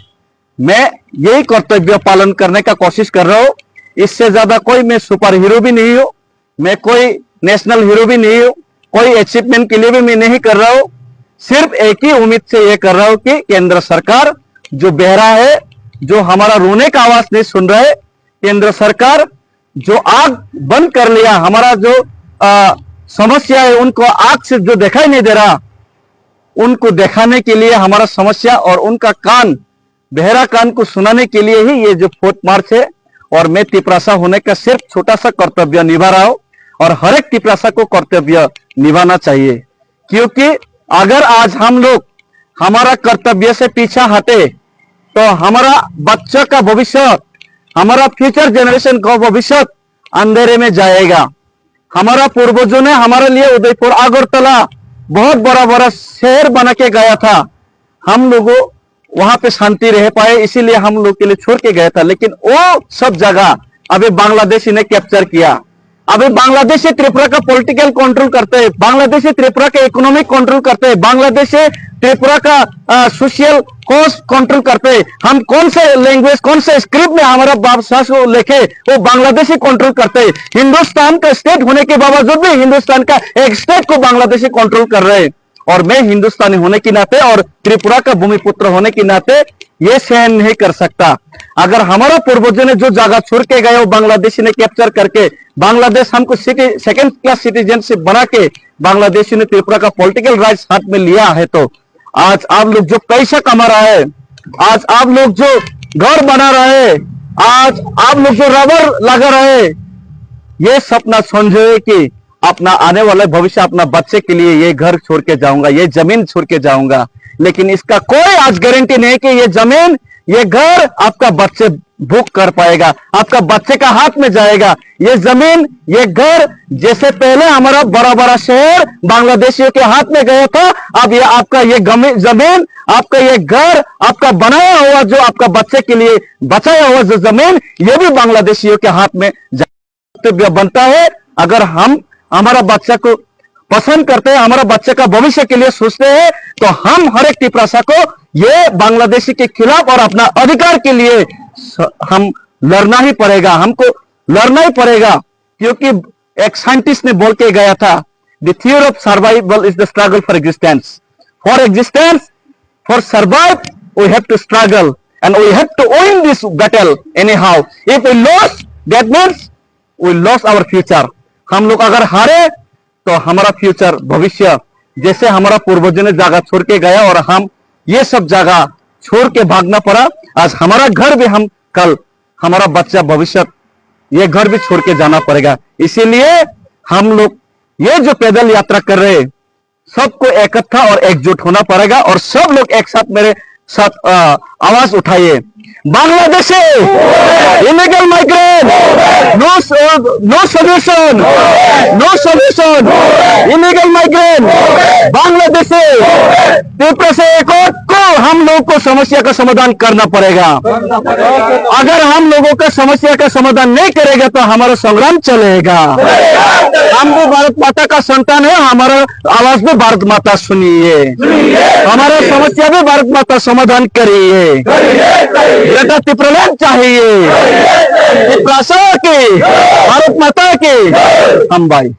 S5: मैं यही कर्तव्य पालन करने का कोशिश कर रहा हूं। इससे ज्यादा कोई मैं सुपर हीरो भी नहीं हूं, मैं कोई नेशनल हीरो भी नहीं हूं, कोई अचीवमेंट के लिए भी मैं नहीं कर रहा हूं। सिर्फ एक ही उम्मीद से ये कर रहा हूं कि केंद्र सरकार जो बहरा है, जो हमारा रोने का आवाज नहीं सुन रहा है, केंद्र सरकार जो आग बंद कर लिया, हमारा जो समस्या है उनको आग से जो दिखाई नहीं दे रहा, उनको दिखाने के लिए हमारा समस्या और उनका कान, बहरा कान को सुनाने के लिए ही ये जो फुट मार्च है। और मैं त्रिपुरा होने का सिर्फ छोटा सा कर्तव्य निभा रहा हूं और हर एक त्रिपुरा को कर्तव्य निभाना चाहिए, क्योंकि अगर आज हम लोग हमारा कर्तव्य से पीछा हटे तो हमारा बच्चा का भविष्य, हमारा फ्यूचर जनरेशन का भविष्य अंधेरे में जाएगा। हमारा पूर्वजों ने हमारे लिए उदयपुर, अगरतला बहुत बड़ा बड़ा शहर बना के गया था, हम लोगों वहां पे शांति रह पाए, इसीलिए हम लोग के लिए छोड़ के गया था। लेकिन वो सब जगह अभी बांग्लादेशी ने कैप्चर किया। अभी बांग्लादेशी त्रिपुरा का पॉलिटिकल कंट्रोल करते हैं, बांग्लादेशी त्रिपुरा का इकोनॉमिक कंट्रोल करते हैं, बांग्लादेशी त्रिपुरा का सोशल कॉस्ट कंट्रोल करते हैं। हम कौन से लैंग्वेज, कौन से स्क्रिप्ट में हमारा भाषा को लिखे वो बांग्लादेशी कंट्रोल करते हैं। हिंदुस्तान का स्टेट होने के बावजूद भी हिंदुस्तान का एक स्टेट को बांग्लादेशी कंट्रोल कर रहे हैं। और मैं हिंदुस्तानी होने के नाते और त्रिपुरा का भूमिपुत्र होने के नाते ये सहन नहीं कर सकता। अगर हमारा पूर्वजों ने जो जगह छोड़ के गए वो बांग्लादेशी ने कैप्चर करके बांग्लादेश हमको सेकंड क्लास सिटीजनशिप बना के बांग्लादेशी ने त्रिपुरा का पॉलिटिकल राइट्स हाथ में लिया है, तो आज आप लोग जो पैसा कमा रहा है, आज आप लोग जो घर बना रहे हैं, आज आप लोग जो रबर लगा रहे हैं, ये सपना समझे कि अपना आने वाला भविष्य, अपना बच्चे के लिए ये घर छोड़ के जाऊंगा, ये जमीन छोड़ के जाऊंगा। लेकिन इसका कोई आज गारंटी नहीं कि ये जमीन, ये घर आपका बच्चे भूख कर पाएगा, आपका बच्चे का हाथ में जाएगा। ये जमीन, ये घर जैसे पहले हमारा बड़ा बड़ा शहर बांग्लादेशियों के हाथ में गया था, अब ये आपका ये जमीन, आपका ये घर, आपका बनाया हुआ जो आपका बच्चे के लिए बचाया हुआ जो जमीन, ये भी बांग्लादेशियों के हाथ में कर्तव्य बनता है। अगर हम हमारा बच्चा को पसंद करते हैं, हमारा बच्चे का भविष्य के लिए सोचते हैं, तो हम हर एक त्रिपुरा को ये बांग्लादेशी के खिलाफ और अपना अधिकार के लिए हम लड़ना ही पड़ेगा, हमको लड़ना ही पड़ेगा। क्योंकि एक साइंटिस्ट ने बोल के गया था, the theory of survival is the struggle for existence. For existence, for survive, we have to struggle and we have to win this battle anyhow. If we loss, that means we loss our future. हम लोग अगर हारे तो हमारा future, भविष्य, जैसे हमारा पूर्वजों ने जगह छोड़ के गया और हम ये सब जगह छोड़ के भागना पड़ा, आज हमारा घर भी, हम कल हमारा बच्चा, भविष्य, ये घर भी छोड़ के जाना पड़ेगा। इसीलिए हम लोग ये जो पैदल यात्रा कर रहे हैं, सबको इकट्ठा और एकजुट होना पड़ेगा। और सब लोग एक साथ मेरे साथ आवाज उठाइए, Bangladesh illegal migrant, no solution, no solution, illegal migrant, Bangladesh Tripura से एक और को हम लोगों को समस्या का समाधान करना पड़ेगा। अगर हम लोगों का समस्या का समाधान नहीं करेगा तो हमारा संग्राम चलेगा। हम भी भारत माता का संतान है, हमारा आवाज भी भारत माता सुनिए, हमारा समस्या भी भारत माता समाधान करिए। बेटा त्रिपुरा चाहिए, त्रिपुरा की, भारत माता की, हम भाई।